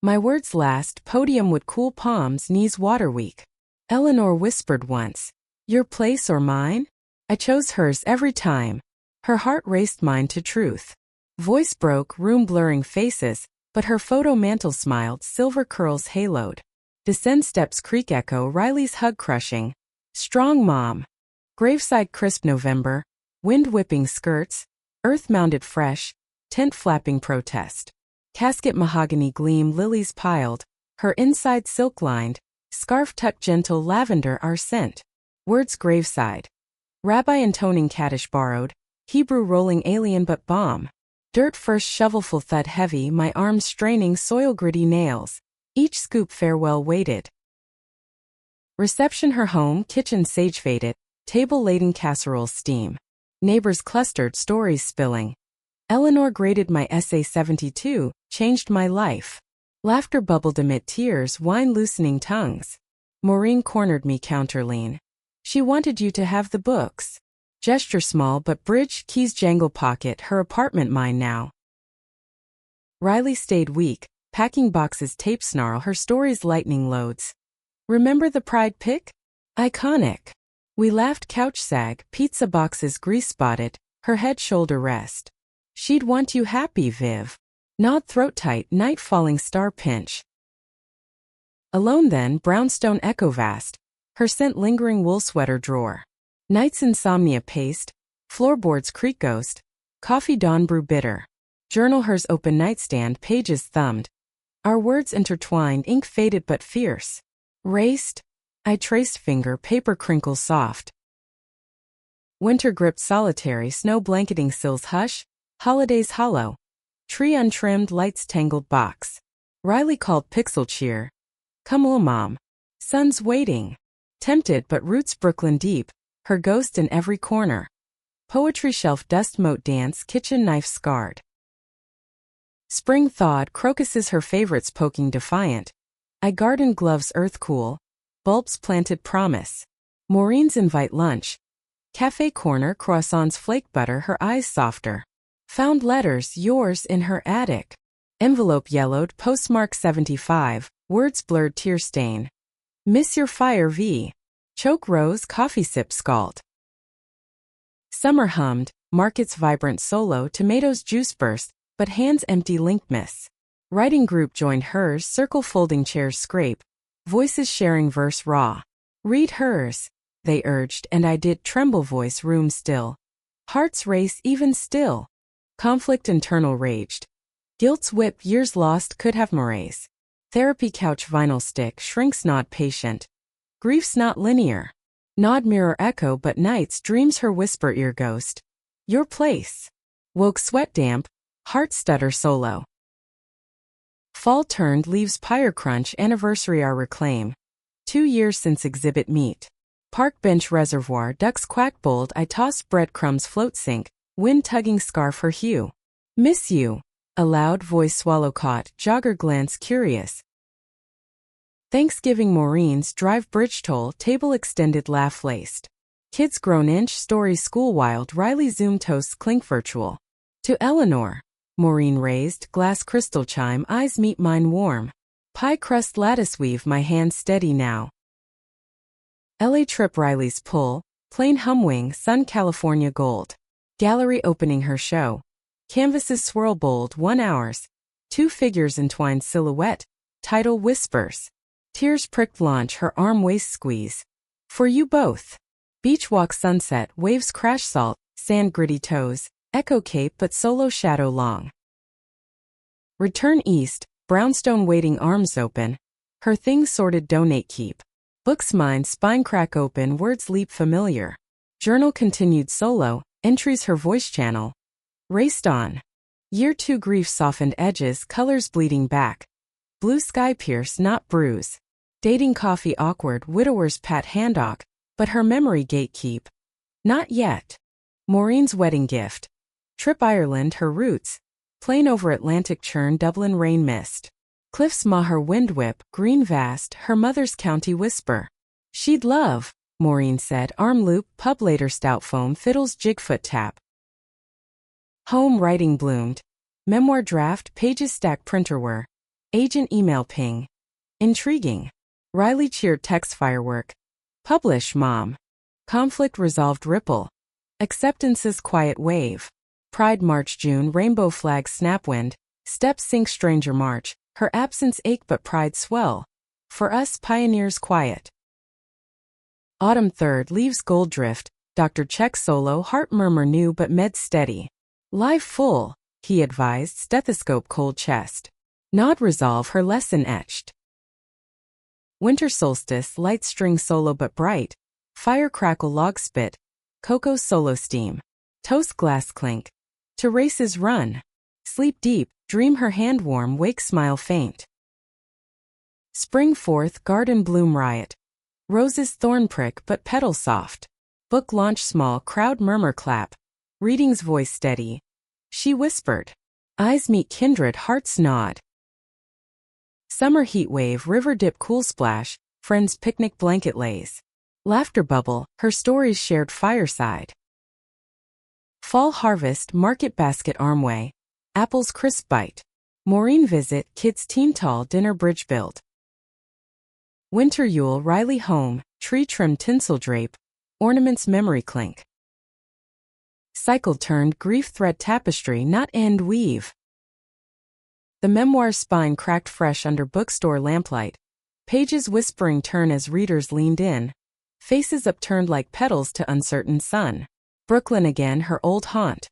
My words last, podium would cool palms, knees water weak. Eleanor whispered once, your place or mine? I chose hers every time. Her heart raced mine to truth. Voice broke, room blurring faces, but her photo mantle smiled, silver curls haloed. Descend steps creak echo, Riley's hug crushing. Strong mom. Graveside crisp November, wind whipping skirts, earth mounded fresh, tent flapping protest. Casket mahogany gleam, lilies piled, Her inside silk-lined, scarf tucked gentle lavender our scent. Words graveside. Rabbi intoning Kaddish borrowed, Hebrew rolling alien but bomb. Dirt first shovelful thud heavy, my arms straining soil gritty nails. Each scoop farewell weighted. Reception her home, kitchen sage faded, table laden casseroles steam. Neighbors clustered, stories spilling. Eleanor graded my essay 72, changed my life. Laughter bubbled amid tears, wine loosening tongues. Maureen cornered me counterlean. She wanted you to have the books. Gesture small but bridge, keys jangle pocket, her apartment mine now. Riley stayed weak, packing boxes tape snarl, her stories lightning loads. Remember the pride pic? Iconic. We laughed couch sag, pizza boxes grease spotted, her head shoulder rest. She'd want you happy, Viv. Nod throat tight, night falling star pinch. Alone then, brownstone echo vast, her scent lingering wool sweater drawer. Night's insomnia paced, floorboards creak ghost, coffee dawn brew bitter. Journal hers open nightstand, pages thumbed. Our words intertwined, ink faded but fierce. Raced, I traced finger, paper crinkles soft. Winter gripped solitary, snow blanketing sills hush, holidays hollow. Tree untrimmed, lights tangled box. Riley called pixel cheer. Come on, mom. Sun's waiting. Tempted but roots Brooklyn deep, her ghost in every corner. Poetry shelf dust moat dance, kitchen knife scarred. Spring thawed, crocuses her favorites poking defiant. I garden gloves earth cool. Bulbs planted promise. Maureen's invite lunch. Cafe corner croissants flake butter, her eyes softer. Found letters, yours in her attic. Envelope yellowed, postmark 75, words blurred, tear stain. Miss your fire V. Choke rose, coffee sip scald. Summer hummed, market's vibrant solo, tomatoes juice burst, but hands empty link miss. Writing group joined hers, circle folding chairs scrape. Voices sharing verse raw. Read hers, they urged, and I did, tremble voice room still. Hearts race even still. Conflict internal raged. Guilt's whip, years lost, could have mores. Therapy couch vinyl stick, shrinks nod patient. Grief's not linear. Nod mirror echo but nights, dreams her whisper ear ghost. Your place. Woke sweat damp, heart stutter solo. Fall turned, leaves pyre crunch, anniversary our reclaim. 2 years since exhibit meet. Park bench reservoir, ducks quack bold, I tossed breadcrumbs float sink, wind tugging scarf her hue. Miss you. A loud voice swallow caught, jogger glance curious. Thanksgiving Maureen's drive bridge toll, table extended laugh laced. Kids grown inch, stories school wild, Riley Zoom toasts clink virtual. To Eleanor. Maureen raised, glass crystal chime, eyes meet mine warm. Pie crust lattice weave, my hands steady now. LA trip Riley's pull, plain humwing, sun California gold. Gallery opening her show. Canvases swirl bold, 1 hours. 2 figures entwined silhouette. Title whispers. Tears pricked launch, her arm waist squeeze. For you both. Beach walk sunset, waves crash salt, sand gritty toes. Echo cape but solo shadow long. Return east, brownstone waiting arms open. Her things sorted donate keep. Books mind spine crack open, words leap familiar. Journal continued solo, entries her voice channel. Raced on. Year 2 grief softened edges, colors bleeding back. Blue sky pierce not bruise. Dating coffee awkward, widower's pat handock, but her memory gatekeep. Not yet. Maureen's wedding gift. Trip Ireland her roots. Plane over Atlantic churn Dublin rain mist. Cliffs ma her wind whip, green vast, her mother's county whisper. She'd love, Maureen said, arm loop, pub later stout foam, fiddles jigfoot tap. Home writing bloomed. Memoir draft, pages stack printer were. Agent email ping. Intriguing. Riley cheered text firework. Publish, mom. Conflict resolved ripple. Acceptance's quiet wave. Pride March June rainbow flag snapwind. Steps sink stranger march. Her absence ache but pride swell. For us pioneers quiet. Autumn 3rd leaves gold drift. Dr. Check solo heart murmur new but med steady. Live full, he advised, stethoscope cold chest. Nod resolve her lesson etched. Winter solstice, light string solo but bright. Fire crackle log spit. Cocoa solo steam. Toast glass clink. To races run. Sleep deep, dream her hand warm, wake smile faint. Spring forth, garden bloom riot. Roses thorn prick but petal soft. Book launch small, crowd murmur clap. Reading's voice steady. She whispered. Eyes meet kindred, hearts nod. Summer heat wave, river dip, cool splash. Friends picnic, blanket lays. Laughter bubble, her stories shared fireside. Fall harvest, market basket armway. Apples crisp bite. Maureen visit, kids teen tall, dinner bridge built. Winter Yule, Riley home, tree trim tinsel drape. Ornaments memory clink. Cycle turned, grief thread tapestry, not end weave. The memoir's spine cracked fresh under bookstore lamplight. Pages whispering turn as readers leaned in. Faces upturned like petals to uncertain sun. Brooklyn again, her old haunt.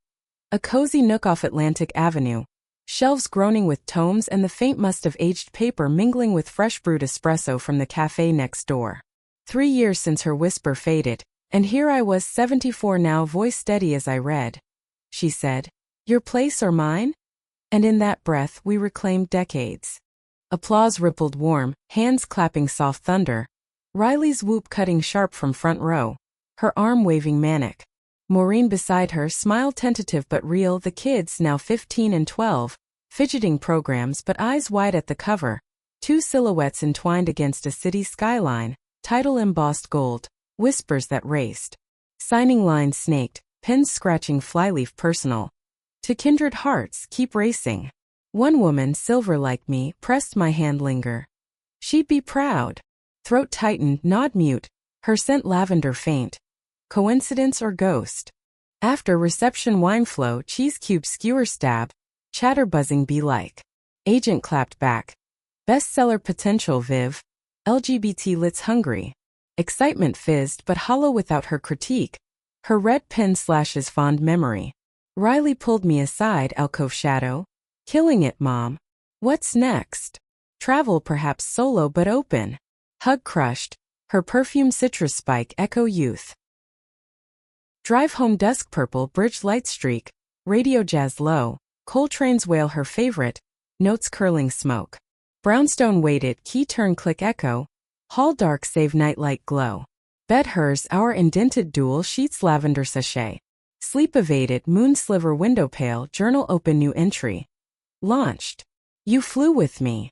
A cozy nook off Atlantic Avenue. Shelves groaning with tomes and the faint must of aged paper mingling with fresh brewed espresso from the cafe next door. 3 years since her whisper faded, and here I was 74 now, voice steady as I read. She said, "Your place or mine?" And in that breath we reclaimed decades. Applause rippled warm, hands clapping soft thunder. Riley's whoop cutting sharp from front row. Her arm waving manic. Maureen beside her, smile tentative but real, the kids, now 15 and 12, fidgeting programs but eyes wide at the cover. 2 silhouettes entwined against a city skyline, title embossed gold, whispers that raced. Signing lines snaked, pens scratching flyleaf personal. To kindred hearts, keep racing. One woman, silver like me, pressed my hand linger. She'd be proud. Throat tightened, nod mute, her scent lavender faint. Coincidence or ghost? After reception wine flow, cheese cube skewer stab, chatter buzzing bee like. Agent clapped back. Bestseller potential Viv. LGBT lits hungry. Excitement fizzed but hollow without her critique. Her red pen slashes fond memory. Riley pulled me aside, alcove shadow. Killing it, Mom. What's next? Travel, perhaps solo but open. Hug crushed. Her perfume citrus spike echo youth. Drive home dusk purple bridge light streak. Radio jazz low. Coltrane's wail her favorite. Notes curling smoke. Brownstone weighted key turn click echo. Hall dark save nightlight glow. Bed hers our indented dual sheets lavender sachet. Sleep evaded moon sliver window pale journal open new entry. Launched. You flew with me.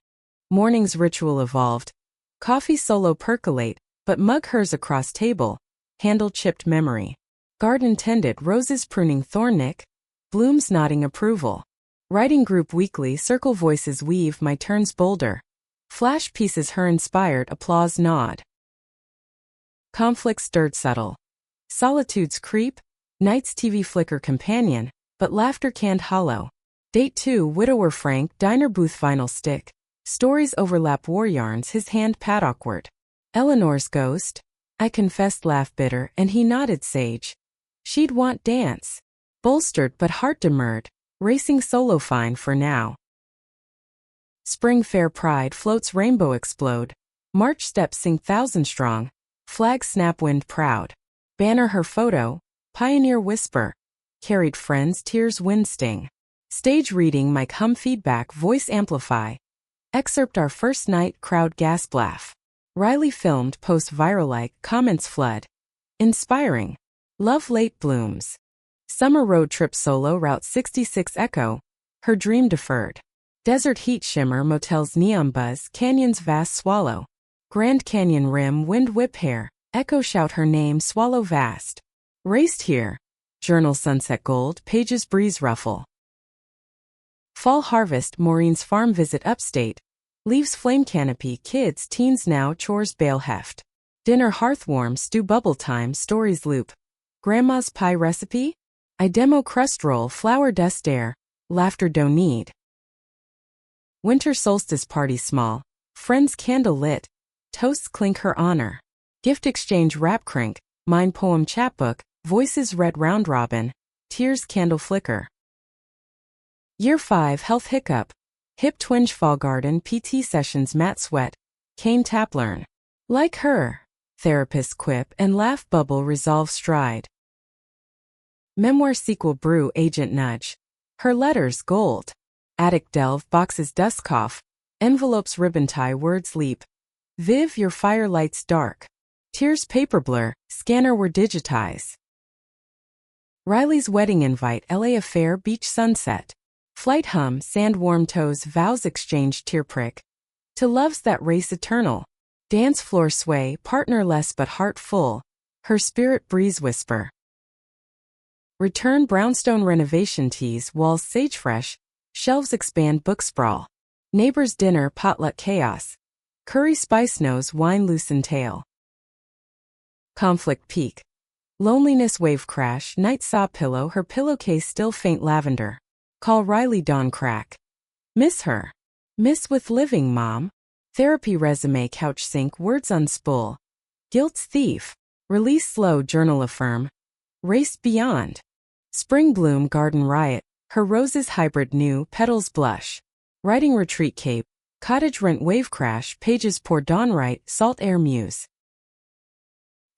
Morning's ritual evolved. Coffee solo percolate, but mug hers across table. Handle chipped memory. Garden tended roses pruning thornick. Blooms nodding approval. Writing group weekly circle voices weave my turns bolder. Flash pieces her inspired applause nod. Conflict stirred subtle. Solitudes creep. Night's TV flicker companion, but laughter canned hollow. Date 2 widower Frank diner booth vinyl stick. Stories overlap war yarns his hand pat awkward. Eleanor's ghost. I confessed laugh bitter and he nodded sage. She'd want dance. Bolstered but heart demurred. Racing solo fine for now. Spring fair pride floats rainbow explode. March steps sing thousand strong. Flag snap wind proud. Banner her photo. Pioneer whisper. Carried friends tears wind sting. Stage reading mic hum feedback voice amplify. Excerpt our first night crowd gasp laugh. Riley filmed post viral like comments flood. Inspiring. Love late blooms. Summer road trip solo route 66 echo. Her dream deferred. Desert heat shimmer motels neon buzz canyons vast swallow. Grand Canyon rim wind whip hair. Echo shout her name swallow vast. Raced here. Journal sunset gold pages breeze ruffle. Fall harvest Maureen's farm visit upstate. Leaves flame canopy kids teens now chores bale heft. Dinner hearth warm stew bubble time stories loop. Grandma's pie recipe? I demo crust roll flour dust air. Laughter don't need. Winter solstice party small. Friends candle lit. Toasts clink her honor. Gift exchange rap crink. Mind poem chapbook. Voices read round robin. Tears candle flicker. Year 5 health hiccup. Hip twinge fall garden PT sessions mat sweat. Cane tap learn. Like her. Therapist quip and laugh bubble resolve stride. Memoir sequel brew agent nudge. Her letters gold. Attic delve boxes dust cough. Envelopes ribbon tie words leap. Viv your fire lights dark. Tears paper blur, scanner were digitize. Riley's wedding invite LA affair beach sunset. Flight hum sand warm toes vows exchange tear prick. To loves that race eternal. Dance floor sway partner less but heart full. Her spirit breeze whisper. Return brownstone renovation tease walls sage fresh. Shelves expand book sprawl. Neighbors dinner potluck chaos. Curry spice nose wine loosen tail. Conflict peak. Loneliness wave crash night saw pillow her pillowcase still faint lavender. Call Riley dawn crack. Miss her. Miss with living mom. Therapy resume couch sync words unspool. Guilt's thief. Release slow journal affirm. Race beyond. Spring bloom garden riot. Her roses hybrid new petals blush. Writing retreat cape. Cottage rent wave crash pages pour dawn right salt air muse.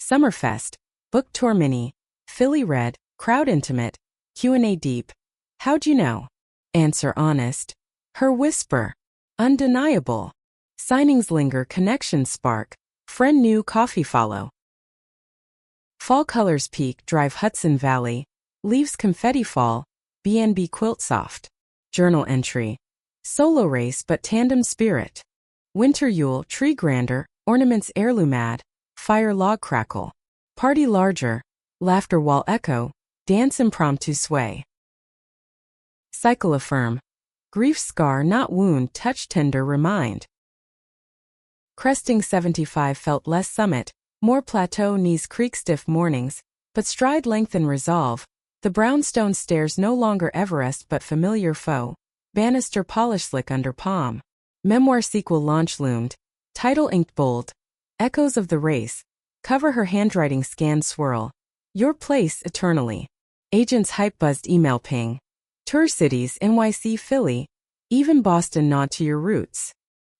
Summerfest. Book tour mini. Philly red. Crowd intimate. Q&A deep. How'd you know? Answer honest. Her whisper. Undeniable. Signings linger connections spark. Friend new coffee follow. Fall colors peak drive Hudson Valley. Leaves confetti fall. B&B quilt soft. Journal entry. Solo race but tandem spirit. Winter Yule tree grander. Ornaments heirloom add. Fire log crackle. Party larger. Laughter wall echo. Dance impromptu sway. Cycle affirm. Grief scar not wound touch tender remind. Cresting 75 felt less summit. More plateau knees creak stiff mornings. But stride lengthen resolve. The brownstone stairs no longer Everest but familiar foe. Banister polish slick under palm. Memoir sequel launch loomed. Title inked bold. Echoes of the race. Cover her handwriting scan swirl. Your place eternally. Agents hype buzzed email ping. Tour cities NYC Philly. Even Boston nod to your roots.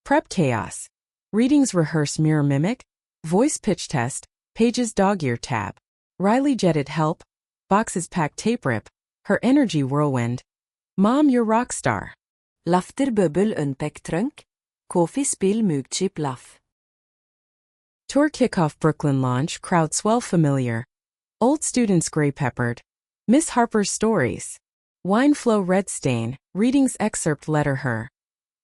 Prep chaos. Readings rehearse mirror mimic. Voice pitch test. Pages dog ear tab. Riley jetted help. Boxes pack tape rip. Her energy whirlwind. Mom your rock star. Lafter bøbbel unpack trunk. Coffee spill mugchip laugh. Tour kickoff Brooklyn launch crowd swell familiar. Old students gray peppered. Miss Harper's stories. Wine flow red stain. Readings excerpt letter her.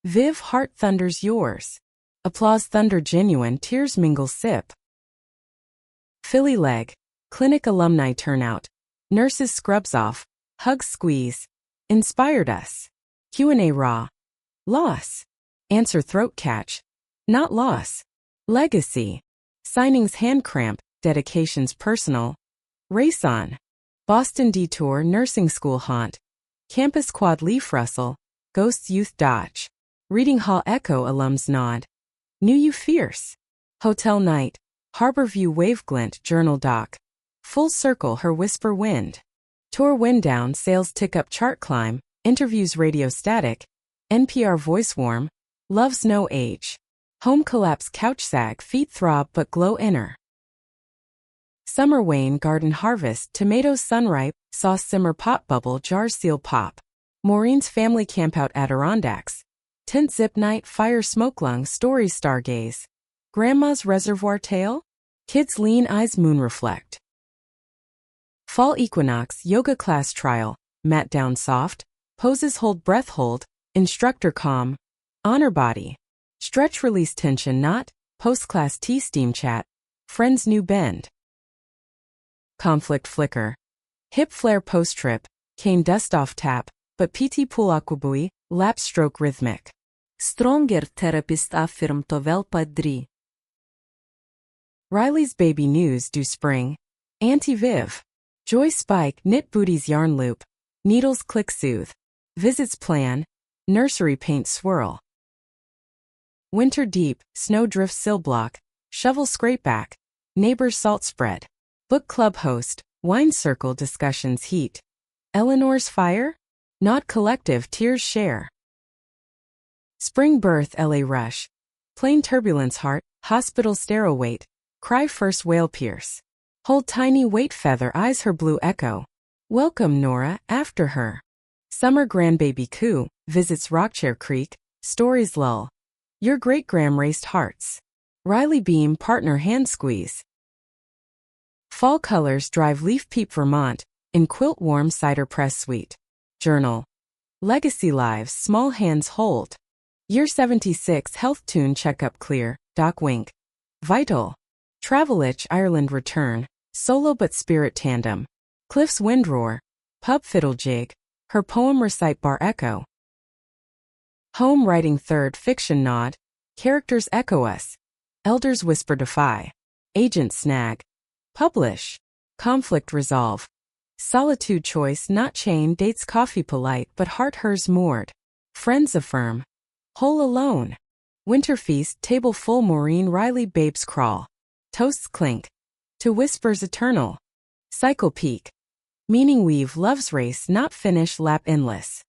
Viv heart thunders yours. Applause thunder genuine tears mingle sip. Philly leg. Clinic alumni turnout. Nurses scrubs off. Hugs squeeze. Inspired us. Q&A raw. Loss. Answer throat catch. Not loss. Legacy. Signings hand cramp. Dedications personal. Race on. Boston detour nursing school haunt. Campus quad leaf rustle. Ghosts youth dodge. Reading hall echo alums nod. Knew you fierce. Hotel night. Harbor view wave glint journal doc. Full circle her whisper wind. Tour wind down sales tick up chart climb. Interviews radio static. NPR voice warm. Loves no age. Home collapse couch sag feet throb but glow inner. Summer wane garden harvest tomatoes sunripe sauce simmer pot bubble jars seal pop. Maureen's family campout Adirondacks. Tent zip night fire smoke lung stories stargaze. Grandma's reservoir tale? Kids lean eyes moon reflect. Fall equinox yoga class trial. Mat down soft. Poses hold breath hold. Instructor calm. Honor body. Stretch release tension knot. Post-class tea steam chat. Friends new bend. Conflict flicker. Hip flare post-trip. Cane dust off tap. But PT pool aquabui. Lap stroke rhythmic. Stronger therapist affirm to velpa dri. Riley's baby news due spring. Auntie Viv. Joy spike knit booties yarn loop. Needles click soothe. Visits plan. Nursery paint swirl. Winter deep, snow drift sill block. Shovel scrape back. Neighbors salt spread. Book club host. Wine circle discussions heat. Eleanor's fire? Not collective tears share. Spring birth LA rush. Plane turbulence heart, hospital sterile wait, cry first whale pierce. Hold tiny weight feather eyes her blue echo. Welcome Nora, after her. Summer grandbaby coo, visits Rockchair Creek, stories lull. Your great-gram raced hearts. Riley Beam partner hand squeeze. Fall colors drive Leaf Peep Vermont, in quilt warm cider press sweet. Journal. Legacy lives small hands hold. Year 76 health tune checkup clear, Doc wink. Vital. Travel itch Ireland return, solo but spirit tandem. Cliff's wind roar. Pub fiddle jig. Her poem recite bar echo. Home writing third fiction nod. Characters echo us. Elders whisper defy. Agent snag. Publish. Conflict resolve. Solitude choice not chain dates coffee polite but heart hers moored. Friends affirm. Whole alone. Winter feast table full Maureen Riley babes crawl. Toasts clink. To whispers eternal. Cycle peak. Meaning weave love's race not finish lap endless.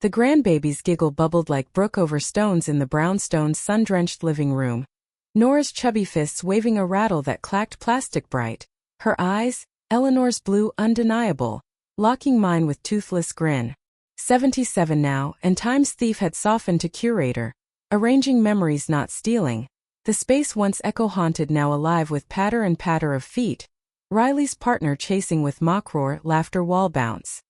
The grandbaby's giggle bubbled like brook over stones in the brownstone sun-drenched living room. Nora's chubby fists waving a rattle that clacked plastic bright. Her eyes, Eleanor's blue undeniable, locking mine with toothless grin. 77 now, and time's thief had softened to curator, arranging memories not stealing. The space once echo-haunted now alive with patter and patter of feet. Riley's partner chasing with mock roar, laughter wall bounce.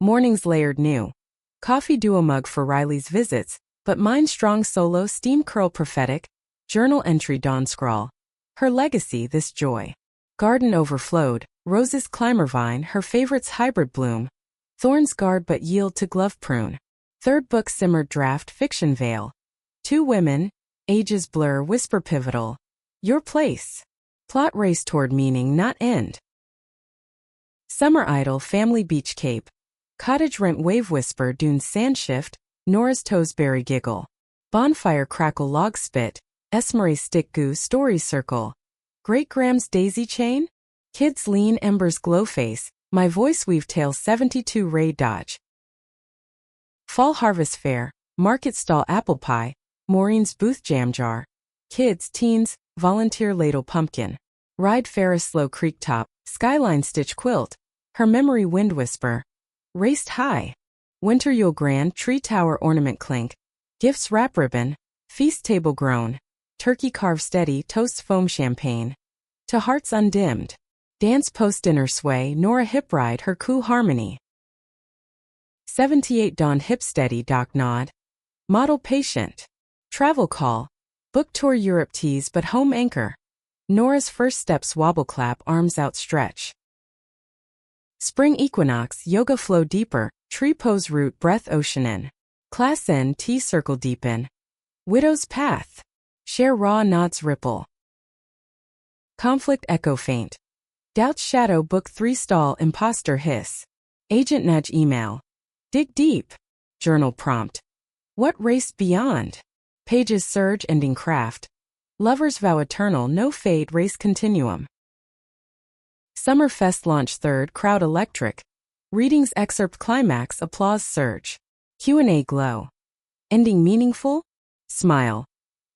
Mornings layered new. Coffee duo mug for Riley's visits, but mine strong solo steam curl prophetic. Journal entry dawn scrawl. Her legacy this joy. Garden overflowed, roses climber vine her favorites hybrid bloom. Thorns guard but yield to glove prune. Third book simmered draft fiction veil. Two women, ages blur whisper pivotal. Your place. Plot race toward meaning not end. Summer idle family beach cape. Cottage rent wave whisper dunes sand shift, Nora's toes berry giggle. Bonfire crackle log spit, Esmeray stick goo story circle. Great Graham's daisy chain? Kids lean embers glow face, my voice weave tail 72 ray dodge. Fall harvest fair, market stall apple pie, Maureen's booth jam jar. Kids, teens, volunteer ladle pumpkin. Ride Ferris slow creek top, skyline stitch quilt. Her memory wind whisper. Raced high. Winter Yule grand tree tower ornament clink. Gifts wrap ribbon. Feast table groan. Turkey carve steady toasts foam champagne. To hearts undimmed. Dance post dinner sway Nora hip ride her coo harmony. 78 dawn hip steady doc nod. Model patient. Travel call. Book tour Europe tease but home anchor. Nora's first steps wobble clap arms outstretch. Spring equinox yoga flow deeper, tree pose root breath ocean in. Class N T circle deepen. Widow's path. Share raw nods ripple. Conflict echo faint. Doubt's shadow book 3 stall imposter hiss. Agent nudge email. Dig deep. Journal prompt. What raced beyond? Pages surge ending craft. Lovers vow eternal no fade race continuum. Summerfest launch third crowd electric. Readings excerpt climax applause surge. Q&A glow. Ending meaningful? Smile.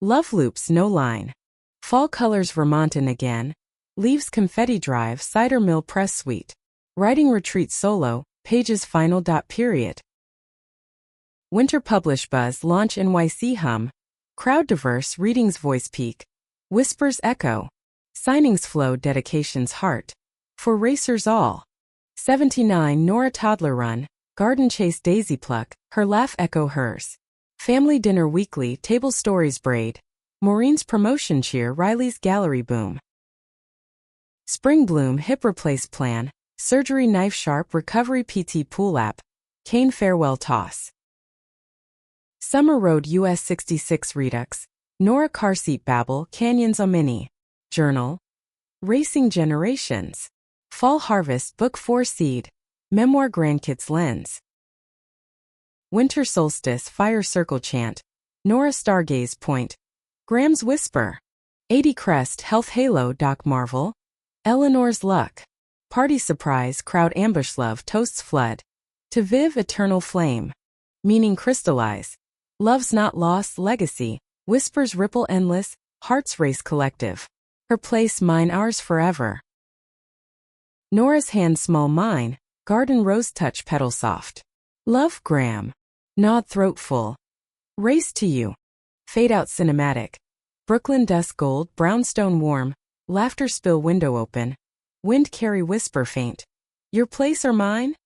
Love loops no line. Fall colors Vermontan again. Leaves confetti drive cider mill press suite. Writing retreat solo, pages final. Period. Winter publish buzz launch NYC hum. Crowd diverse readings voice peak. Whispers echo. Signings flow dedications heart. For racers all. 79 Nora toddler run. Garden chase daisy pluck. Her laugh echo hers. Family dinner weekly table stories braid. Maureen's promotion cheer Riley's gallery boom. Spring bloom hip replace plan. Surgery knife sharp recovery PT pool app. Cane farewell toss. Summer road US 66 redux. Nora car seat babble canyons mini. Journal. Racing generations. Fall harvest book 4 seed. Memoir grandkids lens. Winter solstice fire circle chant. Nora stargaze point. Graham's whisper. 80 crest health halo doc marvel. Eleanor's luck. Party surprise crowd ambush love toasts flood. To Viv eternal flame. Meaning crystallize. Love's not lost, legacy. Whispers ripple endless, hearts race collective. Her place mine, ours forever. Nora's hand small, mine. Garden rose touch, petal soft. Love Graham. Nod throat full. Race to you. Fade out cinematic. Brooklyn dusk gold, brownstone warm. Laughter spill, window open. Wind carry, whisper faint. Your place or mine?